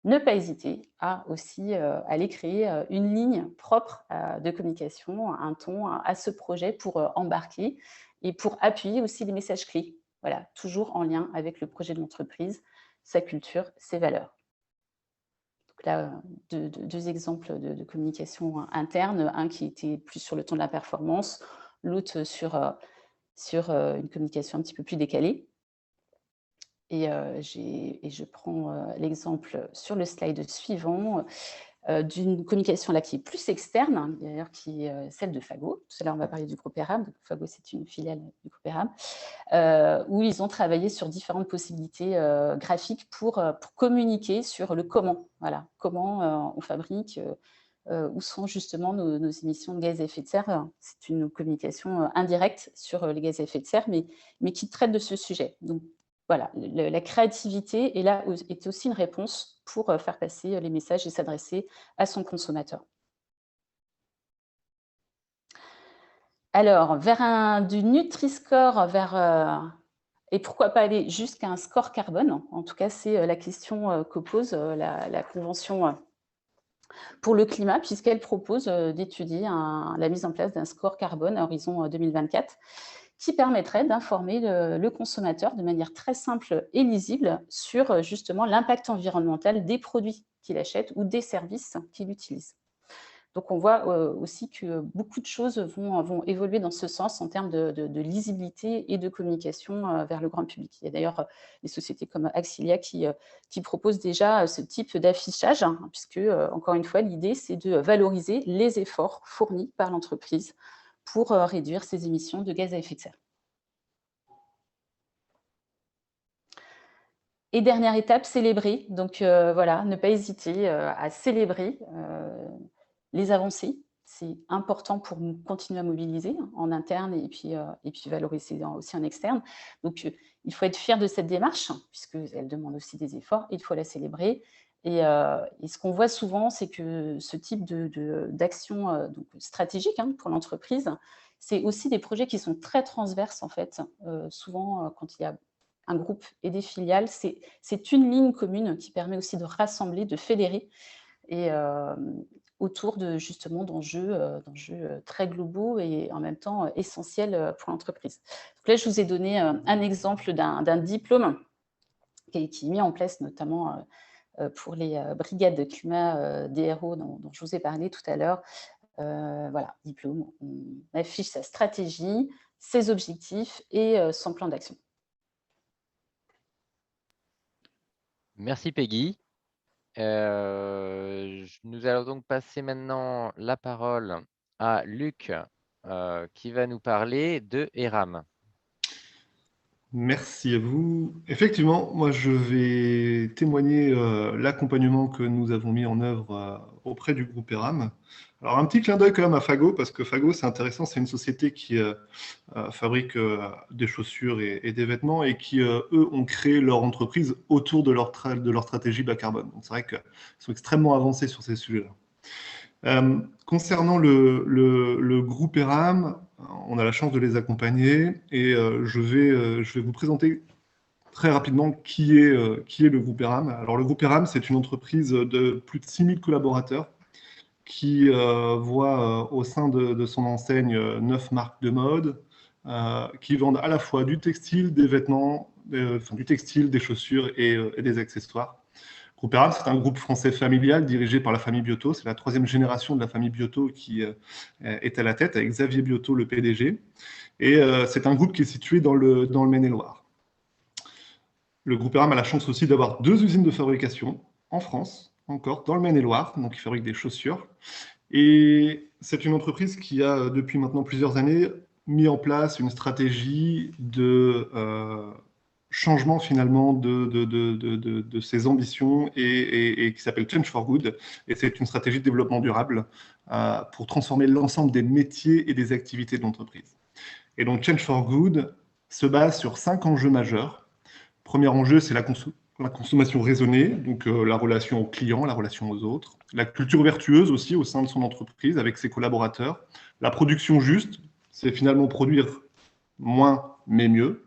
ne pas hésiter à aussi aller créer une ligne propre de communication, un ton à ce projet pour embarquer et pour appuyer aussi les messages clés. Voilà, toujours en lien avec le projet de l'entreprise, sa culture, ses valeurs. Donc là, deux exemples de communication interne, un qui était plus sur le ton de la performance, l'autre sur une communication un petit peu plus décalée. Et je prends l'exemple sur le slide suivant d'une communication là qui est plus externe, hein, d'ailleurs qui est celle de Fago. Tout à l'heure, on va parler du groupe ERAM. Fago, c'est une filiale du groupe ERAM, où ils ont travaillé sur différentes possibilités graphiques pour communiquer sur le comment. Voilà, comment on fabrique, où sont justement nos émissions de gaz à effet de serre. C'est une communication indirecte sur les gaz à effet de serre, mais qui traite de ce sujet. Donc, voilà, la créativité est là, est aussi une réponse pour faire passer les messages et s'adresser à son consommateur. Alors, du Nutri-Score et pourquoi pas aller jusqu'à un score carbone. En tout cas, c'est la question que pose la Convention pour le climat, puisqu'elle propose d'étudier la mise en place d'un score carbone à horizon 2024. Qui permettrait d'informer le consommateur de manière très simple et lisible sur justement l'impact environnemental des produits qu'il achète ou des services qu'il utilise. Donc, on voit aussi que beaucoup de choses vont évoluer dans ce sens en termes de lisibilité et de communication vers le grand public. Il y a d'ailleurs des sociétés comme Axilia qui proposent déjà ce type d'affichage, hein, puisque, encore une fois, l'idée, c'est de valoriser les efforts fournis par l'entreprise pour réduire ses émissions de gaz à effet de serre. Et dernière étape, célébrer. Donc voilà, ne pas hésiter à célébrer les avancées. C'est important pour nous continuer à mobiliser en interne et puis valoriser aussi en externe. Donc il faut être fier de cette démarche, puisqu'elle demande aussi des efforts, et il faut la célébrer. Et ce qu'on voit souvent, c'est que ce type d'action stratégique pour l'entreprise, c'est aussi des projets qui sont très transverses, en fait. Souvent, quand il y a un groupe et des filiales, c'est une ligne commune qui permet aussi de rassembler, de fédérer, et autour justement d'enjeux très globaux et en même temps essentiels pour l'entreprise. Donc là, je vous ai donné un exemple d'un diplôme qui est mis en place notamment pour les brigades de climat DRO dont je vous ai parlé tout à l'heure. Voilà, diplôme, on affiche sa stratégie, ses objectifs et son plan d'action. Merci Peggy. Nous allons donc passer maintenant la parole à Luc qui va nous parler de ERAM. Merci à vous. Effectivement, moi je vais témoigner l'accompagnement que nous avons mis en œuvre auprès du groupe ERAM. Alors un petit clin d'œil quand même à Fago, parce que Fago c'est intéressant, c'est une société qui fabrique des chaussures et des vêtements et qui eux ont créé leur entreprise autour de leur stratégie bas carbone. Donc c'est vrai qu'ils sont extrêmement avancés sur ces sujets-là. Concernant le groupe ERAM, on a la chance de les accompagner et je vais vous présenter très rapidement qui est le groupe ERAM. Alors le groupe ERAM, c'est une entreprise de plus de 6000 collaborateurs qui voit au sein de son enseigne 9 marques de mode qui vendent à la fois du textile, des vêtements, du textile, des chaussures et des accessoires. Groupe ERAM, c'est un groupe français familial dirigé par la famille Biotto. C'est la 3e génération de la famille Biotto qui est à la tête, avec Xavier Biotto, le PDG. Et c'est un groupe qui est situé dans le Maine-et-Loire. Le groupe ERAM a la chance aussi d'avoir 2 usines de fabrication en France, encore dans le Maine-et-Loire, donc il fabrique des chaussures. Et c'est une entreprise qui a, depuis maintenant plusieurs années, mis en place une stratégie de changement finalement de ses ambitions et qui s'appelle Change for Good. Et c'est une stratégie de développement durable pour transformer l'ensemble des métiers et des activités de l'entreprise. Et donc Change for Good se base sur 5 enjeux majeurs. Premier enjeu, c'est la consommation raisonnée, donc la relation aux clients, la relation aux autres. La culture vertueuse aussi au sein de son entreprise avec ses collaborateurs. La production juste, c'est finalement produire moins mais mieux.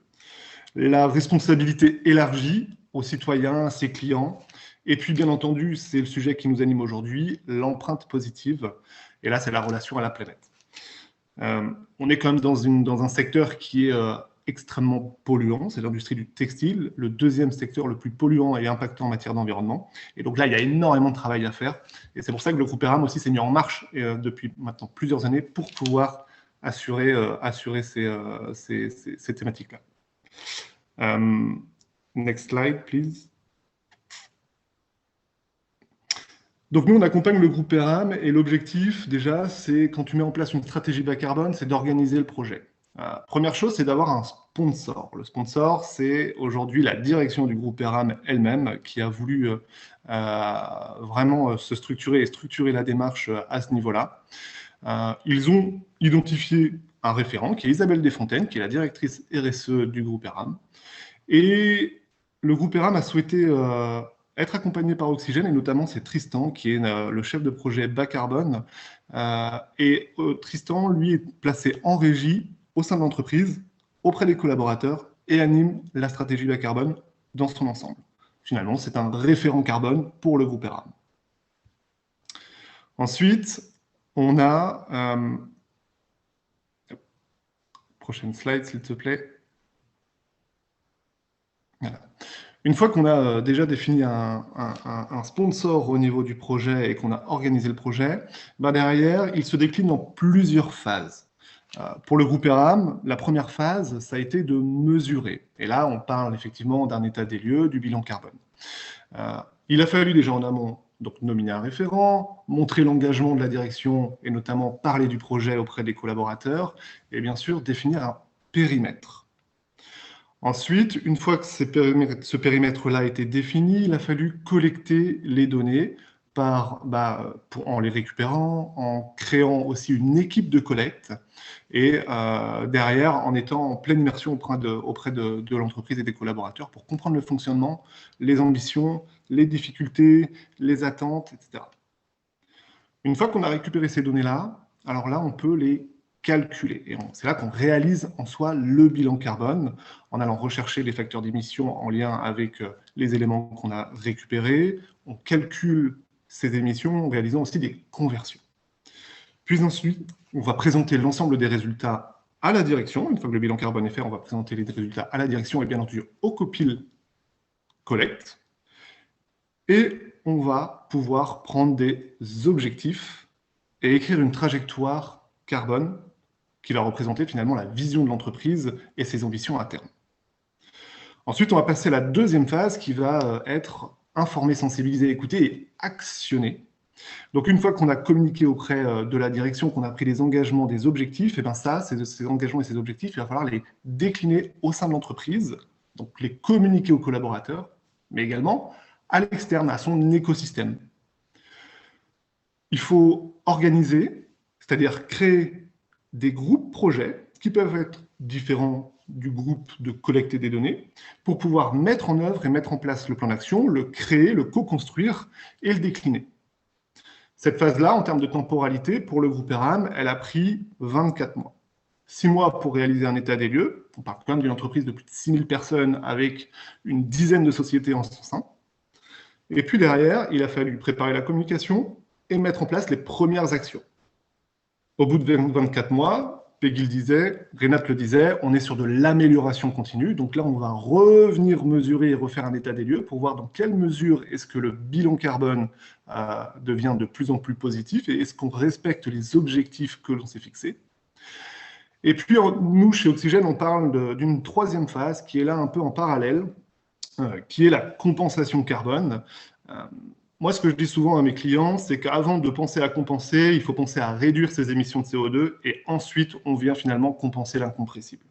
La responsabilité élargie aux citoyens, à ses clients. Et puis, bien entendu, c'est le sujet qui nous anime aujourd'hui, l'empreinte positive. Et là, c'est la relation à la planète. On est quand même dans un secteur qui est extrêmement polluant, c'est l'industrie du textile, le deuxième secteur le plus polluant et impactant en matière d'environnement. Et donc là, il y a énormément de travail à faire. Et c'est pour ça que le groupe ERAM aussi s'est mis en marche depuis maintenant plusieurs années pour pouvoir assurer ces thématiques-là. Next slide, please. Donc nous, on accompagne le groupe ERAM et l'objectif, déjà, c'est quand tu mets en place une stratégie bas carbone, c'est d'organiser le projet. Première chose, c'est d'avoir un sponsor. Le sponsor, c'est aujourd'hui la direction du groupe ERAM elle-même qui a voulu vraiment se structurer et structurer la démarche à ce niveau-là. Ils ont identifié un référent qui est Isabelle Desfontaines, qui est la directrice RSE du groupe ERAM. Et le groupe ERAM a souhaité être accompagné par Oxygène, et notamment c'est Tristan, qui est le chef de projet bas carbone. Tristan, lui, est placé en régie au sein de l'entreprise, auprès des collaborateurs, et anime la stratégie bas carbone dans son ensemble. Finalement, c'est un référent carbone pour le groupe ERAM. Ensuite, on a... prochaine slide, s'il te plaît. Voilà. Une fois qu'on a déjà défini un sponsor au niveau du projet et qu'on a organisé le projet, derrière, il se décline en plusieurs phases. Pour le groupe ERAM, la première phase, ça a été de mesurer. Et là, on parle effectivement d'un état des lieux, du bilan carbone. Il a fallu déjà en amont donc nominer un référent, montrer l'engagement de la direction et notamment parler du projet auprès des collaborateurs et bien sûr définir un périmètre. Ensuite, une fois que ce périmètre-là a été défini, il a fallu collecter les données en les récupérant, en créant aussi une équipe de collecte et derrière en étant en pleine immersion auprès de l'entreprise et des collaborateurs pour comprendre le fonctionnement, les ambitions, les difficultés, les attentes, etc. Une fois qu'on a récupéré ces données-là, alors là, on peut les calculer. Et c'est là qu'on réalise en soi le bilan carbone en allant rechercher les facteurs d'émission en lien avec les éléments qu'on a récupérés. On calcule ces émissions en réalisant aussi des conversions. Puis ensuite, on va présenter l'ensemble des résultats à la direction. Une fois que le bilan carbone est fait, on va présenter les résultats à la direction et bien entendu au copil collecte. Et on va pouvoir prendre des objectifs et écrire une trajectoire carbone qui va représenter finalement la vision de l'entreprise et ses ambitions à terme. Ensuite, on va passer à la deuxième phase qui va être informer, sensibiliser, écouter et actionner. Donc une fois qu'on a communiqué auprès de la direction, qu'on a pris les engagements, des objectifs, et bien ça, ces engagements et ces objectifs, il va falloir les décliner au sein de l'entreprise, donc les communiquer aux collaborateurs, mais également à l'externe, à son écosystème. Il faut organiser, c'est-à-dire créer des groupes projets qui peuvent être différents du groupe de collecter des données pour pouvoir mettre en œuvre et mettre en place le plan d'action, le créer, le co-construire et le décliner. Cette phase-là, en termes de temporalité, pour le groupe ERAM, elle a pris 24 mois. 6 mois pour réaliser un état des lieux. On parle quand même d'une entreprise de plus de 6000 personnes avec une dizaine de sociétés en son sein. Et puis derrière, il a fallu préparer la communication et mettre en place les premières actions. Au bout de 24 mois, Peggy le disait, Renate le disait, on est sur de l'amélioration continue. Donc là, on va revenir mesurer et refaire un état des lieux pour voir dans quelle mesure est-ce que le bilan carbone devient de plus en plus positif et est-ce qu'on respecte les objectifs que l'on s'est fixés. Et puis, nous, chez Oxygène, on parle d'une troisième phase qui est là un peu en parallèle, qui est la compensation carbone. Moi, ce que je dis souvent à mes clients, c'est qu'avant de penser à compenser, il faut penser à réduire ses émissions de CO2 et ensuite, on vient finalement compenser l'incompressible.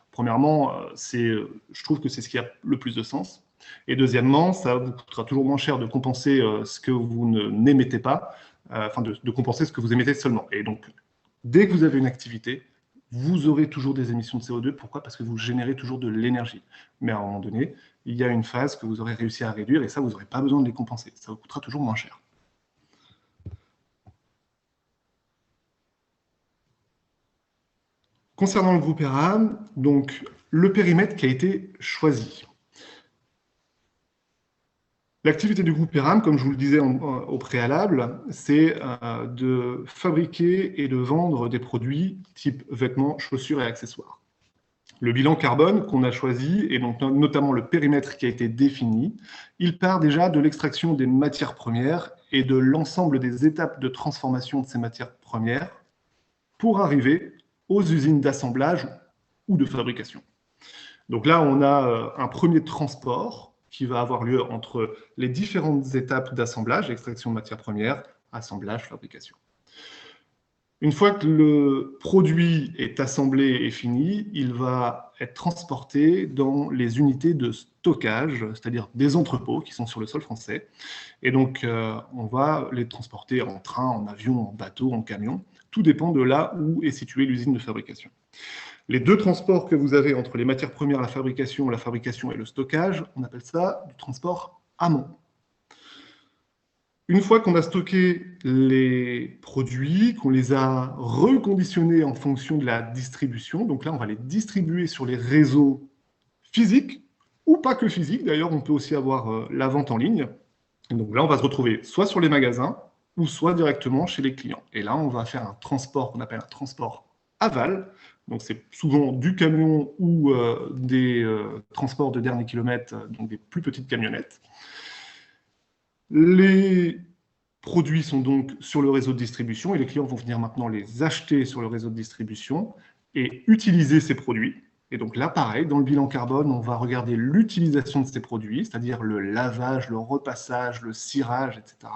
Premièrement, je trouve que c'est ce qui a le plus de sens. Et deuxièmement, ça vous coûtera toujours moins cher de compenser ce que vous n'émettez pas, enfin de compenser ce que vous émettez seulement. Et donc, dès que vous avez une activité, vous aurez toujours des émissions de CO2. Pourquoi? Parce que vous générez toujours de l'énergie. Mais à un moment donné, il y a une phase que vous aurez réussi à réduire, et ça, vous n'aurez pas besoin de les compenser. Ça vous coûtera toujours moins cher. Concernant le groupe ERAM, donc le périmètre qui a été choisi. L'activité du groupe ERAM, comme je vous le disais au préalable, c'est de fabriquer et de vendre des produits type vêtements, chaussures et accessoires. Le bilan carbone qu'on a choisi, et donc notamment le périmètre qui a été défini, il part déjà de l'extraction des matières premières et de l'ensemble des étapes de transformation de ces matières premières pour arriver aux usines d'assemblage ou de fabrication. Donc là, on a un premier transport qui va avoir lieu entre les différentes étapes d'assemblage, extraction de matières premières, assemblage, fabrication. Une fois que le produit est assemblé et fini, il va être transporté dans les unités de stockage, c'est-à-dire des entrepôts qui sont sur le sol français. Et donc, on va les transporter en train, en avion, en bateau, en camion. Tout dépend de là où est située l'usine de fabrication. Les deux transports que vous avez entre les matières premières, la fabrication et le stockage, on appelle ça du transport amont. Une fois qu'on a stocké les produits, qu'on les a reconditionnés en fonction de la distribution, donc là, on va les distribuer sur les réseaux physiques, ou pas que physiques, d'ailleurs, on peut aussi avoir la vente en ligne. Et donc là, on va se retrouver soit sur les magasins, ou soit directement chez les clients. Et là, on va faire un transport qu'on appelle un transport aval. Donc c'est souvent du camion ou des transports de dernier kilomètre, donc des plus petites camionnettes. Les produits sont donc sur le réseau de distribution et les clients vont venir maintenant les acheter sur le réseau de distribution et utiliser ces produits. Et donc là, pareil, dans le bilan carbone, on va regarder l'utilisation de ces produits, c'est-à-dire le lavage, le repassage, le cirage, etc.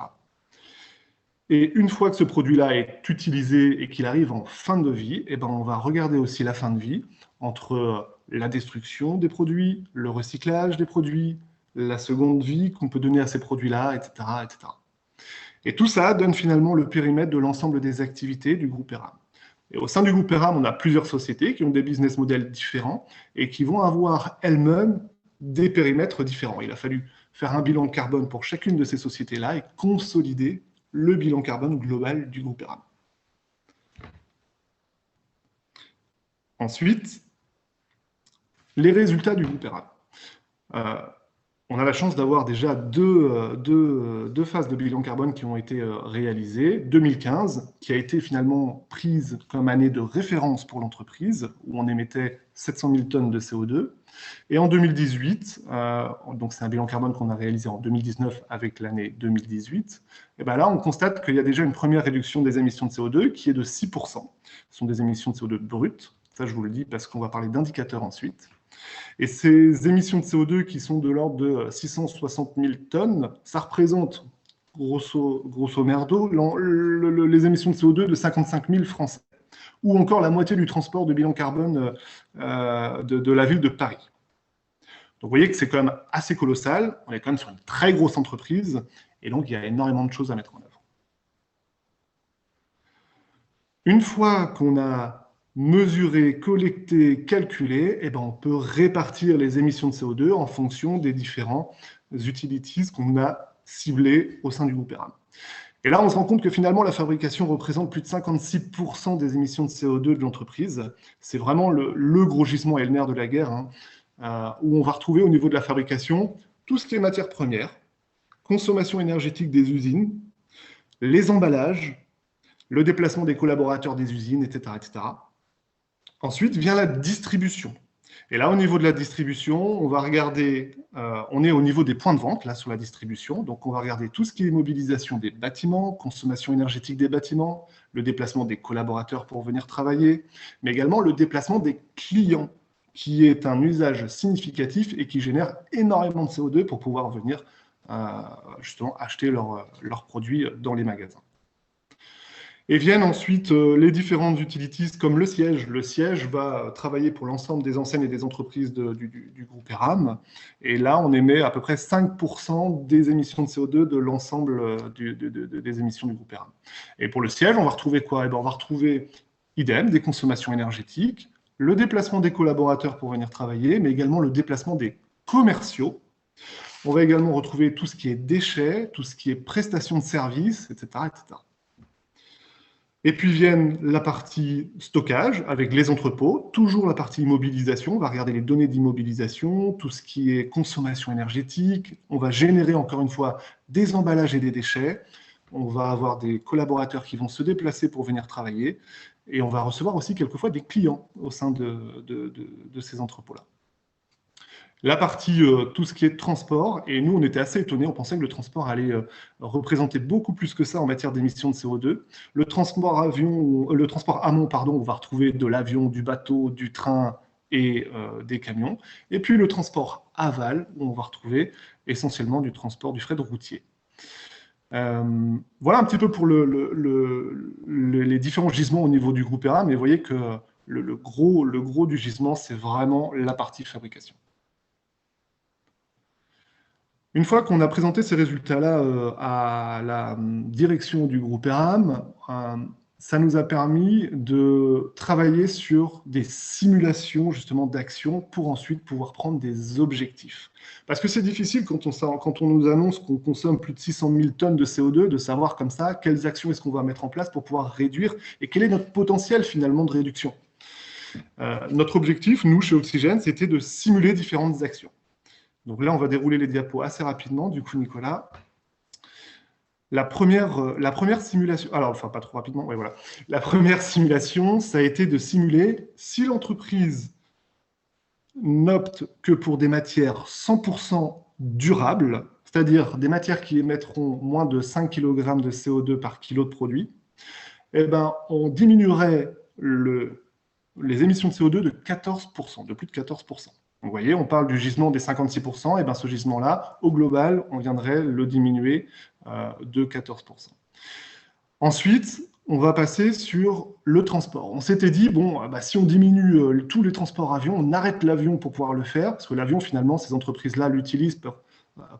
Et une fois que ce produit-là est utilisé et qu'il arrive en fin de vie, eh ben on va regarder aussi la fin de vie entre la destruction des produits, le recyclage des produits, la seconde vie qu'on peut donner à ces produits-là, etc., etc. Et tout ça donne finalement le périmètre de l'ensemble des activités du groupe ERAM. Et au sein du groupe ERAM, on a plusieurs sociétés qui ont des business models différents et qui vont avoir elles-mêmes des périmètres différents. Il a fallu faire un bilan carbone pour chacune de ces sociétés-là et consolider le bilan carbone global du groupe ERAM. Ensuite, les résultats du groupe ERAM. On a la chance d'avoir déjà deux phases de bilan carbone qui ont été réalisées. 2015, qui a été finalement prise comme année de référence pour l'entreprise, où on émettait 700 000 tonnes de CO2. Et en 2018, donc c'est un bilan carbone qu'on a réalisé en 2019 avec l'année 2018, et ben là on constate qu'il y a déjà une première réduction des émissions de CO2 qui est de 6%. Ce sont des émissions de CO2 brutes, ça je vous le dis parce qu'on va parler d'indicateurs ensuite. Et ces émissions de CO2 qui sont de l'ordre de 660 000 tonnes, ça représente grosso merdo les émissions de CO2 de 55 000 Français, ou encore la moitié du transport de bilan carbone de la ville de Paris. Donc vous voyez que c'est quand même assez colossal, on est quand même sur une très grosse entreprise, et donc il y a énormément de choses à mettre en œuvre. Une fois qu'on a mesurer, collecter, calculer, eh ben on peut répartir les émissions de CO2 en fonction des différents utilities qu'on a ciblés au sein du groupe ERAM. Et là, on se rend compte que finalement, la fabrication représente plus de 56% des émissions de CO2 de l'entreprise. C'est vraiment le gros gisement et le nerf de la guerre, où on va retrouver au niveau de la fabrication tout ce qui est matières premières, consommation énergétique des usines, les emballages, le déplacement des collaborateurs des usines, etc., etc. Ensuite vient la distribution. Et là, au niveau de la distribution, on va regarder, on est au niveau des points de vente, là, sur la distribution. Donc, on va regarder tout ce qui est mobilisation des bâtiments, consommation énergétique des bâtiments, le déplacement des collaborateurs pour venir travailler, mais également le déplacement des clients, qui est un usage significatif et qui génère énormément de CO2 pour pouvoir venir justement acheter leurs produits dans les magasins. Et viennent ensuite les différentes utilities comme le siège. Le siège va travailler pour l'ensemble des enseignes et des entreprises du groupe ERAM. Et là, on émet à peu près 5% des émissions de CO2 de l'ensemble des émissions du groupe ERAM. Et pour le siège, on va retrouver quoi? Eh bien, on va retrouver idem, des consommations énergétiques, le déplacement des collaborateurs pour venir travailler, mais également le déplacement des commerciaux. On va également retrouver tout ce qui est déchets, tout ce qui est prestations de services, etc., etc. Et puis viennent la partie stockage avec les entrepôts, toujours la partie immobilisation, on va regarder les données d'immobilisation, tout ce qui est consommation énergétique, on va générer encore une fois des emballages et des déchets, on va avoir des collaborateurs qui vont se déplacer pour venir travailler, et on va recevoir aussi quelquefois des clients au sein de ces entrepôts-là. La partie, tout ce qui est transport, et nous, on était assez étonnés, on pensait que le transport allait représenter beaucoup plus que ça en matière d'émissions de CO2. Le transport amont, pardon, on va retrouver de l'avion, du bateau, du train et des camions. Et puis le transport aval, où on va retrouver essentiellement du transport du fret routier. Voilà un petit peu pour les différents gisements au niveau du groupe ERA, mais vous voyez que le gros du gisement, c'est vraiment la partie fabrication. Une fois qu'on a présenté ces résultats-là à la direction du groupe ERAM, ça nous a permis de travailler sur des simulations justement d'action pour ensuite pouvoir prendre des objectifs. Parce que c'est difficile quand on nous annonce qu'on consomme plus de 600 000 tonnes de CO2, de savoir comme ça quelles actions est-ce qu'on va mettre en place pour pouvoir réduire et quel est notre potentiel finalement de réduction. Notre objectif, nous, chez Oxygène, c'était de simuler différentes actions. Donc là, on va dérouler les diapos assez rapidement. Du coup, Nicolas, la première simulation, alors enfin pas trop rapidement, ouais, voilà. La première simulation, ça a été de simuler si l'entreprise n'opte que pour des matières 100% durables, c'est-à-dire des matières qui émettront moins de 5 kg de CO2 par kilo de produit, eh ben, on diminuerait les émissions de CO2 de 14%, de plus de 14%. Vous voyez, on parle du gisement des 56%, et bien ce gisement-là, au global, on viendrait le diminuer de 14%. Ensuite, on va passer sur le transport. On s'était dit, bon, bah, si on diminue tous les transports avions, on arrête l'avion pour pouvoir le faire, parce que l'avion, finalement, ces entreprises-là l'utilisent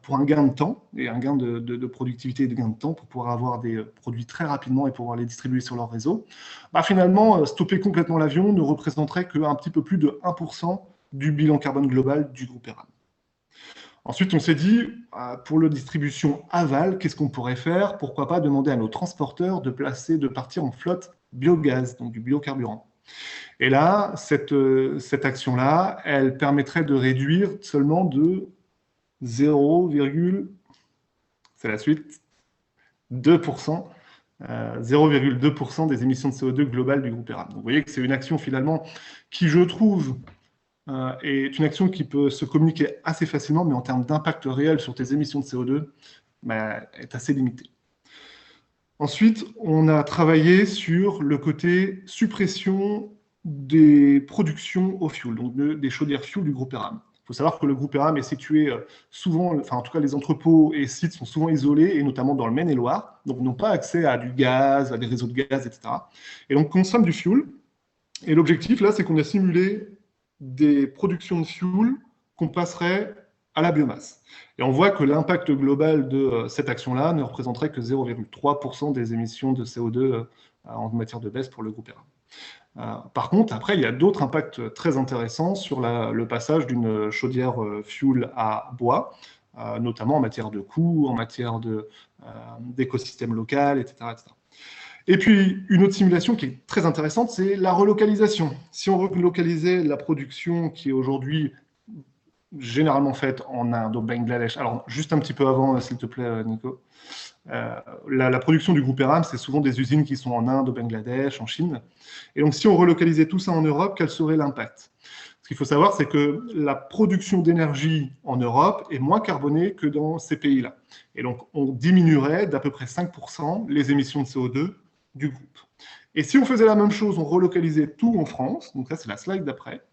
pour un gain de temps, et un gain de productivité et de gain de temps, pour pouvoir avoir des produits très rapidement et pouvoir les distribuer sur leur réseau. Bah, finalement, stopper complètement l'avion ne représenterait qu'un petit peu plus de 1% du bilan carbone global du groupe ERAM. Ensuite, on s'est dit, pour la distribution aval, qu'est-ce qu'on pourrait faire? Pourquoi pas demander à nos transporteurs de partir en flotte biogaz, donc du biocarburant. Et là, cette action-là, elle permettrait de réduire seulement de 0,2% 0,2% des émissions de CO2 globales du groupe ERAM. Donc, vous voyez que c'est une action finalement qui, je trouve, est une action qui peut se communiquer assez facilement, mais en termes d'impact réel sur tes émissions de CO2, est assez limitée. Ensuite, on a travaillé sur le côté suppression des productions au fioul, donc des chaudières fioul du groupe ERAM. Il faut savoir que le groupe ERAM est situé souvent, enfin en tout cas les entrepôts et sites sont souvent isolés, et notamment dans le Maine-et-Loire, donc n'ont pas accès à du gaz, à des réseaux de gaz, etc. Et donc consomment du fioul. Et l'objectif là, c'est qu'on a simulé des productions de fioul qu'on passerait à la biomasse. Et on voit que l'impact global de cette action-là ne représenterait que 0,3% des émissions de CO2 en matière de baisse pour le groupe ERAM. Par contre, après, il y a d'autres impacts très intéressants sur le passage d'une chaudière fuel à bois, notamment en matière de coûts, en matière d'écosystème local, etc., etc. Et puis, une autre simulation qui est très intéressante, c'est la relocalisation. Si on relocalisait la production qui est aujourd'hui généralement faite en Inde, au Bangladesh, alors juste un petit peu avant, s'il te plaît, Nico, la production du groupe ERAM, c'est souvent des usines qui sont en Inde, au Bangladesh, en Chine. Et donc, si on relocalisait tout ça en Europe, quel serait l'impact? Ce qu'il faut savoir, c'est que la production d'énergie en Europe est moins carbonée que dans ces pays-là. Et donc, on diminuerait d'à peu près 5% les émissions de CO2 du groupe. Et si on faisait la même chose, on relocalisait tout en France, donc ça, c'est la slide d'après,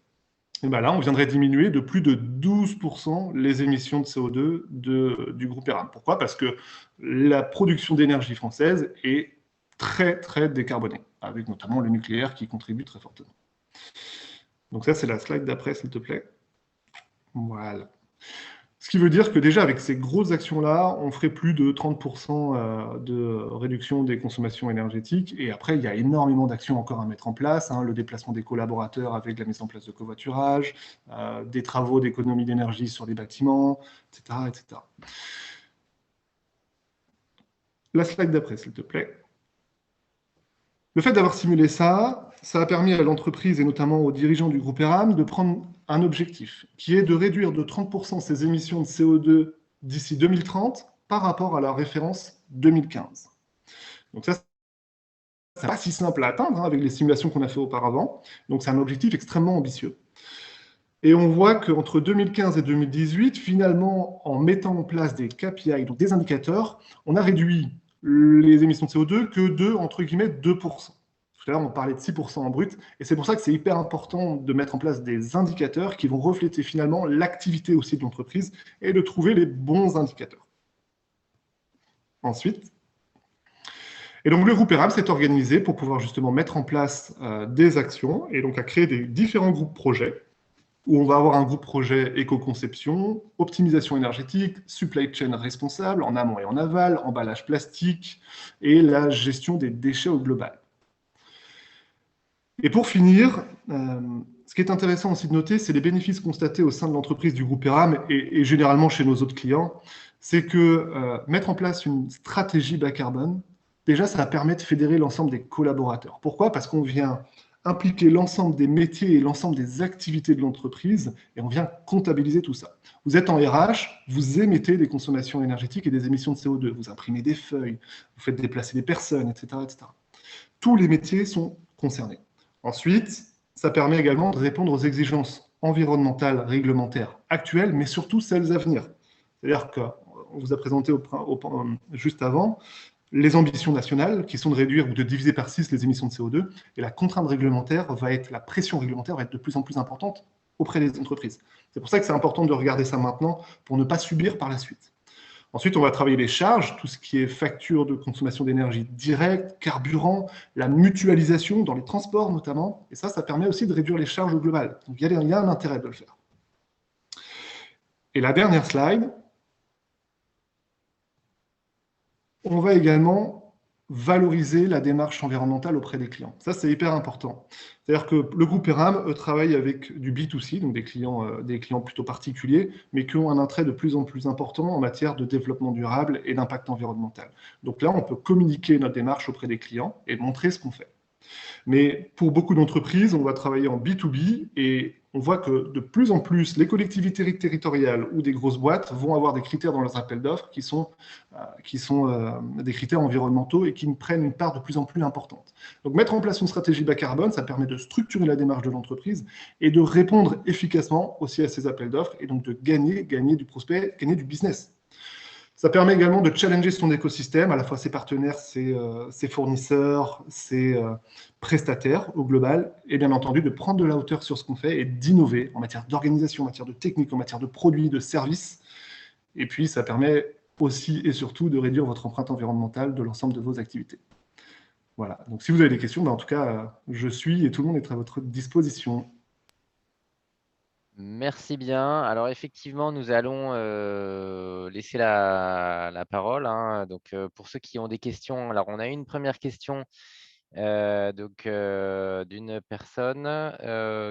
et bien là, on viendrait diminuer de plus de 12% les émissions de CO2 du groupe ERAM. Pourquoi? Parce que la production d'énergie française est très, très décarbonée, avec notamment le nucléaire qui contribue très fortement. Donc ça, c'est la slide d'après, s'il te plaît. Voilà. Ce qui veut dire que déjà, avec ces grosses actions-là, on ferait plus de 30% de réduction des consommations énergétiques. Et après, il y a énormément d'actions encore à mettre en place, hein, le déplacement des collaborateurs avec la mise en place de covoiturage, des travaux d'économie d'énergie sur les bâtiments, etc., etc. La slide d'après, s'il te plaît. Le fait d'avoir simulé ça, ça a permis à l'entreprise et notamment aux dirigeants du groupe ERAM de prendre un objectif qui est de réduire de 30% ses émissions de CO2 d'ici 2030 par rapport à la référence 2015. Donc ça, c'est pas si simple à atteindre hein, avec les simulations qu'on a fait auparavant. Donc c'est un objectif extrêmement ambitieux. Et on voit qu'entre 2015 et 2018, finalement, en mettant en place des KPI, donc des indicateurs, on a réduit les émissions de CO2 que de, entre guillemets, 2%. Tout à l'heure, on parlait de 6% en brut, et c'est pour ça que c'est hyper important de mettre en place des indicateurs qui vont refléter finalement l'activité aussi de l'entreprise et de trouver les bons indicateurs. Ensuite, et donc le groupe ERAM s'est organisé pour pouvoir justement mettre en place des actions et donc à créer des différents groupes projets où on va avoir un groupe projet éco-conception, optimisation énergétique, supply chain responsable en amont et en aval, emballage plastique et la gestion des déchets au global. Et pour finir, ce qui est intéressant aussi de noter, c'est les bénéfices constatés au sein de l'entreprise du groupe ERAM et généralement chez nos autres clients, c'est que mettre en place une stratégie bas carbone, déjà ça permet de fédérer l'ensemble des collaborateurs. Pourquoi? Parce qu'on vient impliquer l'ensemble des métiers et l'ensemble des activités de l'entreprise et on vient comptabiliser tout ça. Vous êtes en RH, vous émettez des consommations énergétiques et des émissions de CO2, vous imprimez des feuilles, vous faites déplacer des personnes, etc., etc. Tous les métiers sont concernés. Ensuite, ça permet également de répondre aux exigences environnementales, réglementaires actuelles, mais surtout celles à venir. C'est-à-dire qu'on vous a présenté juste avant les ambitions nationales, qui sont de réduire ou de diviser par 6 les émissions de CO2, et la contrainte réglementaire va être, la pression réglementaire va être de plus en plus importante auprès des entreprises. C'est pour ça que c'est important de regarder ça maintenant, pour ne pas subir par la suite. Ensuite, on va travailler les charges, tout ce qui est facture de consommation d'énergie directe, carburant, la mutualisation dans les transports notamment, et ça permet aussi de réduire les charges au global. Donc il y a un intérêt de le faire. Et la dernière slide, on va également valoriser la démarche environnementale auprès des clients. Ça, c'est hyper important. C'est-à-dire que le groupe ERAM travaille avec du B2C, donc des clients plutôt particuliers, mais qui ont un attrait de plus en plus important en matière de développement durable et d'impact environnemental. Donc là, on peut communiquer notre démarche auprès des clients et montrer ce qu'on fait. Mais pour beaucoup d'entreprises, on va travailler en B2B et on voit que de plus en plus, les collectivités territoriales ou des grosses boîtes vont avoir des critères dans leurs appels d'offres qui sont des critères environnementaux et qui prennent une part de plus en plus importante. Donc mettre en place une stratégie bas carbone, ça permet de structurer la démarche de l'entreprise et de répondre efficacement aussi à ces appels d'offres et donc de gagner du prospect, gagner du business. Ça permet également de challenger son écosystème, à la fois ses partenaires, ses fournisseurs, ses prestataires au global, et bien entendu de prendre de la hauteur sur ce qu'on fait et d'innover en matière d'organisation, en matière de technique, en matière de produits, de services. Et puis ça permet aussi et surtout de réduire votre empreinte environnementale de l'ensemble de vos activités. Voilà, donc si vous avez des questions, en tout cas, je suis et tout le monde est à votre disposition. Merci bien. Alors effectivement, nous allons laisser la parole. Hein. Donc pour ceux qui ont des questions, alors on a une première question d'une personne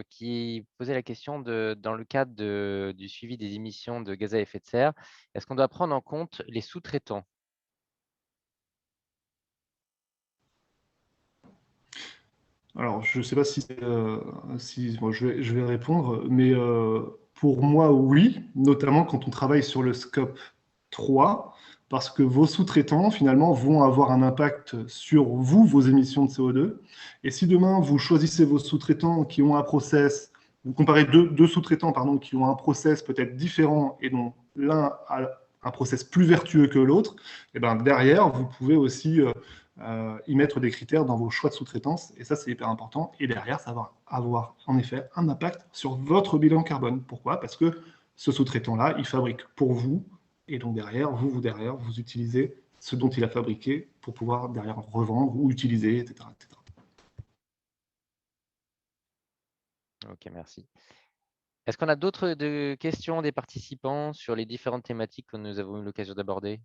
qui posait la question dans le cadre du suivi des émissions de gaz à effet de serre, est-ce qu'on doit prendre en compte les sous-traitants? Alors, je ne sais pas bon, je vais répondre, mais pour moi, oui, notamment quand on travaille sur le scope 3, parce que vos sous-traitants, finalement, vont avoir un impact sur vous, vos émissions de CO2. Et si demain, vous choisissez vos sous-traitants qui ont un process, vous comparez deux sous-traitants, pardon, qui ont un process peut-être différent et dont l'un a un process plus vertueux que l'autre, et ben derrière, vous pouvez aussi y mettre des critères dans vos choix de sous-traitance, et ça c'est hyper important, et derrière ça va avoir en effet un impact sur votre bilan carbone. Pourquoi? Parce que ce sous-traitant-là, il fabrique pour vous, et donc derrière, vous utilisez ce dont il a fabriqué pour pouvoir derrière revendre ou utiliser, etc. etc. Ok, merci. Est-ce qu'on a d'autres questions des participants sur les différentes thématiques que nous avons eu l'occasion d'aborder?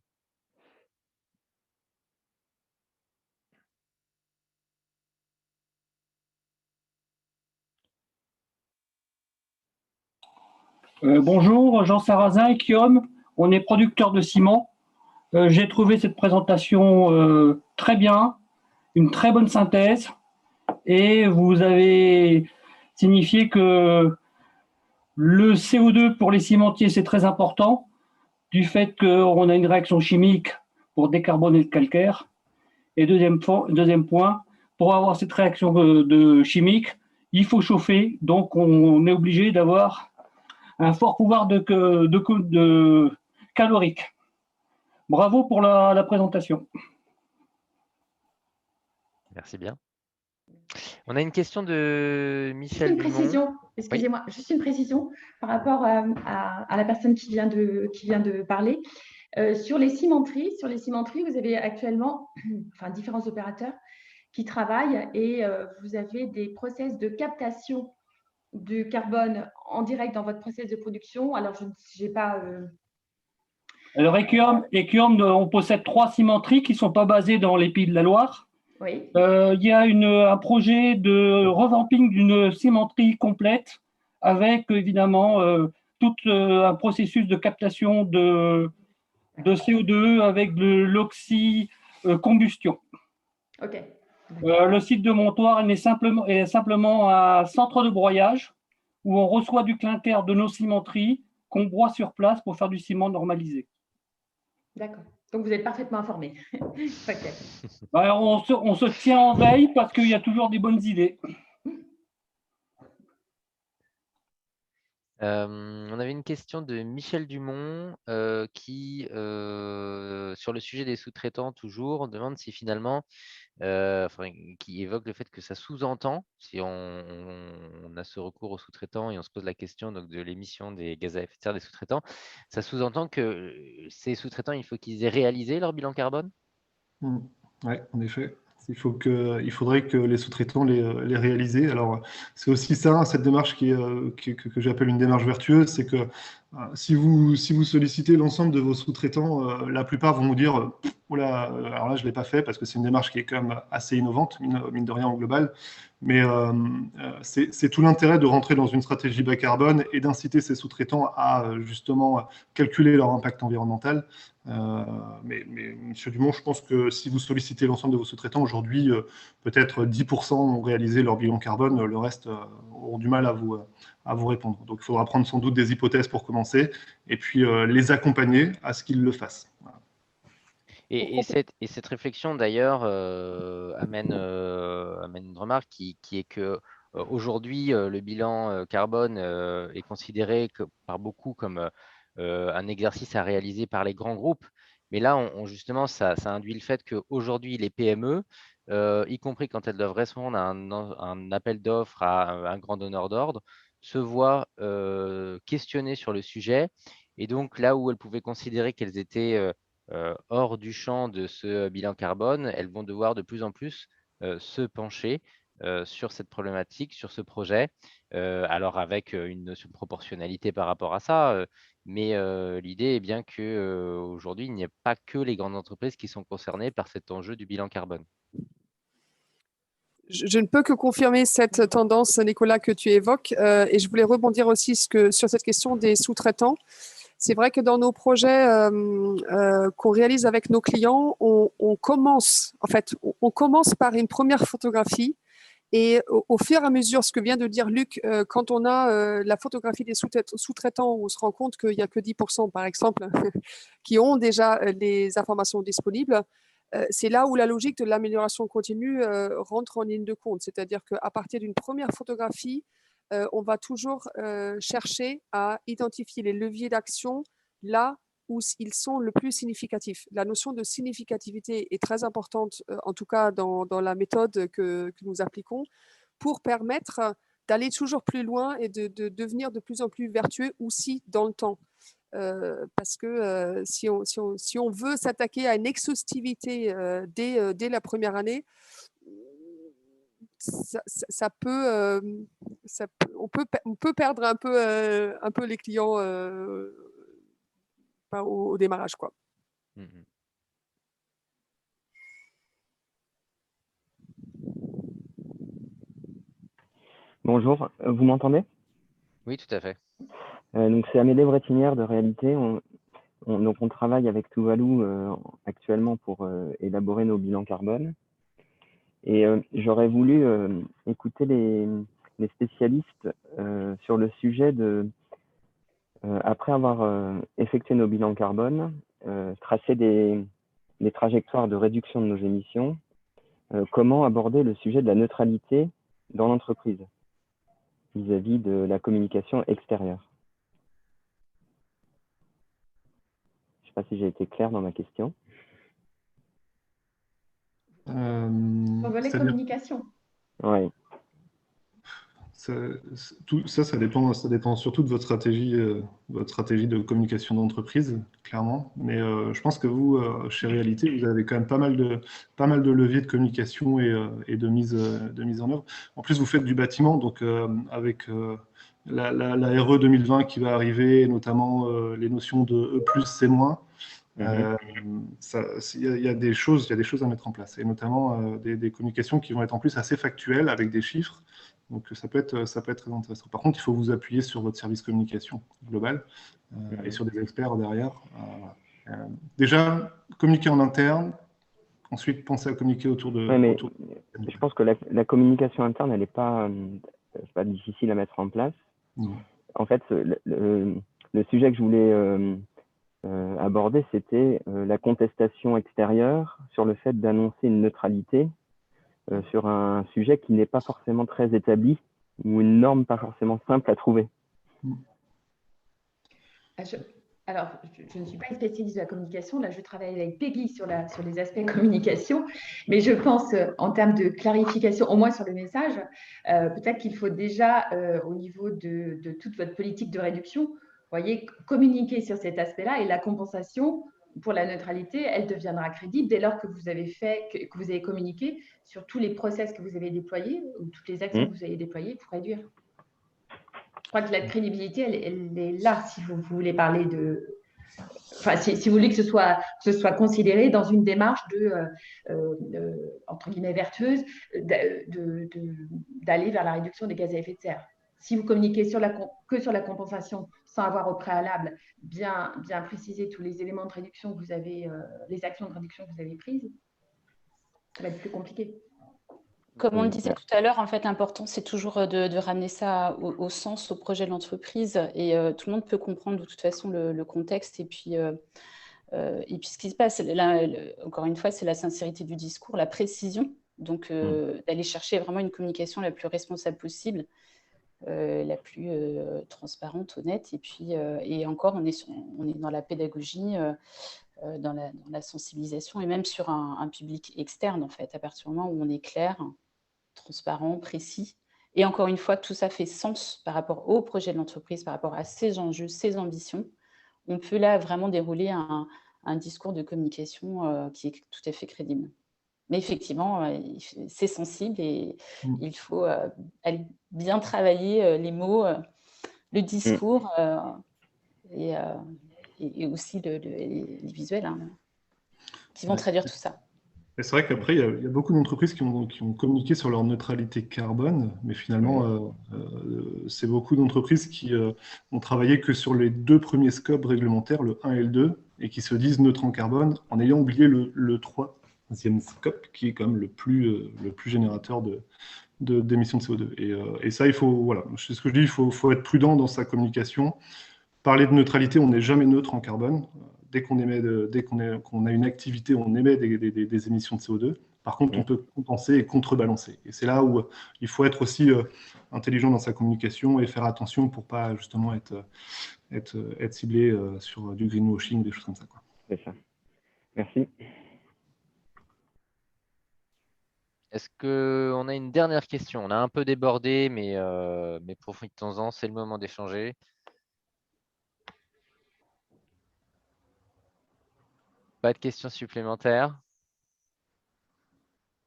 Bonjour, Jean Sarrazin et Guillaume, on est producteur de ciment. J'ai trouvé cette présentation très bien, une très bonne synthèse, et vous avez signifié que le CO2 pour les cimentiers, c'est très important, du fait qu'on a une réaction chimique pour décarboner le calcaire. Et deuxième point, pour avoir cette réaction de chimique, il faut chauffer, donc on est obligé d'avoir un fort pouvoir de calorique. Bravo pour la présentation. Merci bien. On a une question de Michel Dumont. Précision, excusez-moi, juste une précision par rapport à la personne qui vient de parler. Sur les cimenteries, vous avez actuellement différents opérateurs qui travaillent et vous avez des process de captation du carbone en direct dans votre process de production. Alors, je n'ai pas… Alors, Equium, on possède 3 cimenteries qui ne sont pas basées dans les Pays de la Loire. Oui. Il y a un projet de revamping d'une cimenterie complète avec évidemment tout un processus de captation de CO2 avec de l'oxy-combustion. Ok. Le site de Montoire est simplement un centre de broyage où on reçoit du clinker de nos cimenteries qu'on broie sur place pour faire du ciment normalisé. D'accord. Donc, vous êtes parfaitement informé. Okay. Alors, on se tient en veille parce qu'il y a toujours des bonnes idées. On avait une question de Michel Dumont qui, sur le sujet des sous-traitants toujours, demande si finalement, qui évoque le fait que ça sous-entend, si on a ce recours aux sous-traitants et on se pose la question donc, de l'émission des gaz à effet de serre des sous-traitants, ça sous-entend que ces sous-traitants, il faut qu'ils aient réalisé leur bilan carbone? Oui, en effet. Il faudrait que les sous-traitants les réalisent. Alors, c'est aussi ça, cette démarche que j'appelle une démarche vertueuse, c'est que si vous sollicitez l'ensemble de vos sous-traitants, la plupart vont vous dire oula, alors là, je ne l'ai pas fait parce que c'est une démarche qui est quand même assez innovante, mine de rien en global. Mais c'est tout l'intérêt de rentrer dans une stratégie bas carbone et d'inciter ces sous-traitants à justement calculer leur impact environnemental. Mais Monsieur Dumont, je pense que si vous sollicitez l'ensemble de vos sous-traitants, aujourd'hui, peut-être 10% ont réalisé leur bilan carbone, le reste auront du mal à vous répondre. Donc, il faudra prendre sans doute des hypothèses pour commencer et puis les accompagner à ce qu'ils le fassent. Voilà. Et cette réflexion, d'ailleurs, amène une remarque qui est que aujourd'hui, le bilan carbone est considéré par beaucoup comme un exercice à réaliser par les grands groupes. Mais là, justement, ça induit le fait qu'aujourd'hui, les PME, y compris quand elles doivent répondre à un appel d'offres à un grand donneur d'ordre, se voient questionnées sur le sujet. Et donc, là où elles pouvaient considérer qu'elles étaient hors du champ de ce bilan carbone, elles vont devoir de plus en plus se pencher sur cette problématique, sur ce projet, alors avec une notion de proportionnalité par rapport à ça, mais l'idée est bien qu'aujourd'hui, il n'y a pas que les grandes entreprises qui sont concernées par cet enjeu du bilan carbone. Je ne peux que confirmer cette tendance, Nicolas, que tu évoques, et je voulais rebondir aussi sur cette question des sous-traitants. C'est vrai que dans nos projets qu'on réalise avec nos clients, on commence par une première photographie et au fur et à mesure, ce que vient de dire Luc, quand on a la photographie des sous-traitants, on se rend compte qu'il n'y a que 10%, par exemple, qui ont déjà les informations disponibles. C'est là où la logique de l'amélioration continue rentre en ligne de compte. C'est-à-dire qu'à partir d'une première photographie, on va toujours chercher à identifier les leviers d'action là où ils sont le plus significatifs. La notion de significativité est très importante, en tout cas dans la méthode que nous appliquons, pour permettre d'aller toujours plus loin et de devenir de plus en plus vertueux aussi dans le temps. Parce que si on veut s'attaquer à une exhaustivité dès la première année, ça peut, on peut perdre un peu les clients au démarrage, quoi. Bonjour, vous m'entendez? Oui, tout à fait. Donc c'est Amédée Brétinière de Réalité. Donc on travaille avec Tuvalu actuellement pour élaborer nos bilans carbone. Et j'aurais voulu écouter les spécialistes sur le sujet de, après avoir effectué nos bilans carbone, tracer des trajectoires de réduction de nos émissions, comment aborder le sujet de la neutralité dans l'entreprise vis-à-vis de la communication extérieure. Je ne sais pas si j'ai été clair dans ma question. Au volet communication. Oui. Ça dépend surtout de votre stratégie de communication d'entreprise, clairement. Mais je pense que vous, chez Réalité, vous avez quand même pas mal de leviers de communication et de mise en œuvre. En plus, vous faites du bâtiment, donc avec la RE 2020 qui va arriver, et notamment les notions de E+, C-. Il y a des choses à mettre en place, et notamment des communications qui vont être en plus assez factuelles avec des chiffres. Donc ça peut être très intéressant. Par contre, il faut vous appuyer sur votre service communication global et sur des experts derrière. Déjà, communiquer en interne, ensuite penser à communiquer autour de... Ouais, mais je pense que la communication interne, elle n'est pas difficile à mettre en place. En fait, le sujet que je voulais aborder, c'était la contestation extérieure sur le fait d'annoncer une neutralité sur un sujet qui n'est pas forcément très établi ou une norme pas forcément simple à trouver. Alors, je ne suis pas une spécialiste de la communication. Là, je travaille avec Peggy sur les aspects communication. Mais je pense, en termes de clarification, au moins sur le message, peut-être qu'il faut déjà, au niveau de toute votre politique de réduction, voyez, communiquer sur cet aspect-là, et la compensation pour la neutralité, elle deviendra crédible dès lors que vous avez que vous avez communiqué sur tous les process que vous avez déployés ou toutes les actions que vous avez déployées pour réduire. Je crois que la crédibilité, elle est là, si vous voulez parler de... Enfin, si vous voulez que ce soit considéré dans une démarche entre guillemets, vertueuse, d'aller vers la réduction des gaz à effet de serre. Si vous communiquez que sur la compensation, sans avoir au préalable bien précisé tous les éléments de réduction que vous avez, les actions de réduction que vous avez prises, ça va être plus compliqué. Comme on le disait tout à l'heure, en fait, l'important, c'est toujours de ramener ça au sens, au projet de l'entreprise. Et tout le monde peut comprendre de toute façon le contexte. Et puis, ce qui se passe, là, encore une fois, c'est la sincérité du discours, la précision. Donc, d'aller chercher vraiment une communication la plus responsable possible, la plus transparente, honnête. Et puis, et encore, on est dans la pédagogie, dans la sensibilisation, et même sur un public externe, en fait, à partir du moment où on est clair, transparent, précis. Et encore une fois, tout ça fait sens par rapport au projet de l'entreprise, par rapport à ses enjeux, ses ambitions. On peut là vraiment dérouler un discours de communication qui est tout à fait crédible. Mais effectivement, c'est sensible et il faut aller bien travailler les mots, le discours et aussi les visuels qui vont traduire tout ça. C'est vrai qu'après, il y a beaucoup d'entreprises qui ont communiqué sur leur neutralité carbone, mais finalement, c'est beaucoup d'entreprises qui ont travaillé que sur les 2 premiers scopes réglementaires, le 1 et le 2, et qui se disent neutres en carbone, en ayant oublié le 3e scope, qui est quand même le plus générateur d'émissions de CO2. Et ça, voilà, c'est ce que je dis, il faut être prudent dans sa communication. Parler de neutralité, on n'est jamais neutre en carbone. Dès qu'on a une activité, on émet des émissions de CO2. Par contre, on peut compenser et contrebalancer. Et c'est là où il faut être aussi intelligent dans sa communication et faire attention pour ne pas justement être ciblé sur du greenwashing, des choses comme ça. C'est ça. Merci. Est-ce qu'on a une dernière question? On a un peu débordé, mais profitons-en, c'est le moment d'échanger. Pas de questions supplémentaires?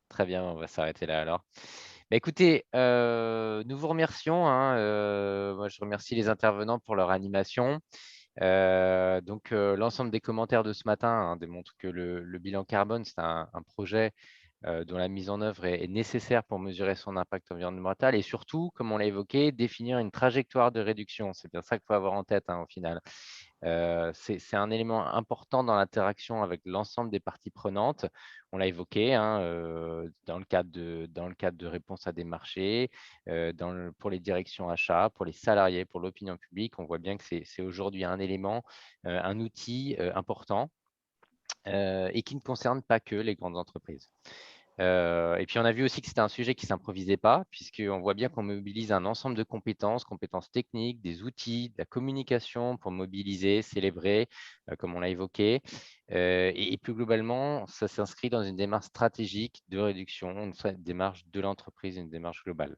Très bien, on va s'arrêter là alors. Écoutez, nous vous remercions, hein, moi, je remercie les intervenants pour leur animation. L'ensemble des commentaires de ce matin, hein, démontrent que le bilan carbone, c'est un projet dont la mise en œuvre est nécessaire pour mesurer son impact environnemental et surtout, comme on l'a évoqué, définir une trajectoire de réduction. C'est bien ça qu'il faut avoir en tête, hein, au final. C'est un élément important dans l'interaction avec l'ensemble des parties prenantes. On l'a évoqué, hein, dans le cadre de réponse à des marchés, pour les directions achats, pour les salariés, pour l'opinion publique. On voit bien que c'est aujourd'hui un élément, un outil important et qui ne concerne pas que les grandes entreprises. Et puis, on a vu aussi que c'était un sujet qui ne s'improvisait pas, puisqu'on voit bien qu'on mobilise un ensemble de compétences techniques, des outils, de la communication pour mobiliser, célébrer, comme on l'a évoqué. Et plus globalement, ça s'inscrit dans une démarche stratégique de réduction, une démarche de l'entreprise, une démarche globale.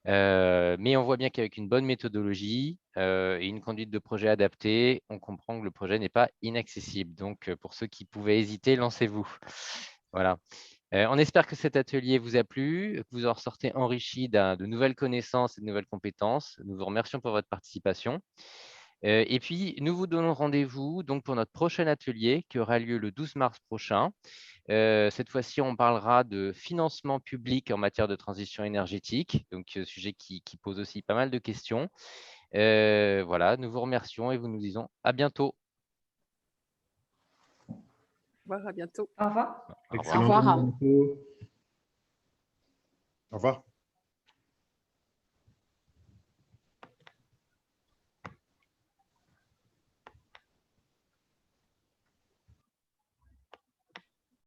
Mais on voit bien qu'avec une bonne méthodologie et une conduite de projet adaptée, on comprend que le projet n'est pas inaccessible. Donc, pour ceux qui pouvaient hésiter, lancez-vous. Voilà. On espère que cet atelier vous a plu, que vous en ressortez enrichi de nouvelles connaissances et de nouvelles compétences. Nous vous remercions pour votre participation. Et puis, nous vous donnons rendez-vous donc pour notre prochain atelier qui aura lieu le 12 mars prochain. Cette fois-ci, on parlera de financement public en matière de transition énergétique, donc sujet qui pose aussi pas mal de questions. Voilà, nous vous remercions et nous disons à bientôt. Au revoir, à bientôt. Au revoir. Excellent. Au revoir. journée. Au revoir.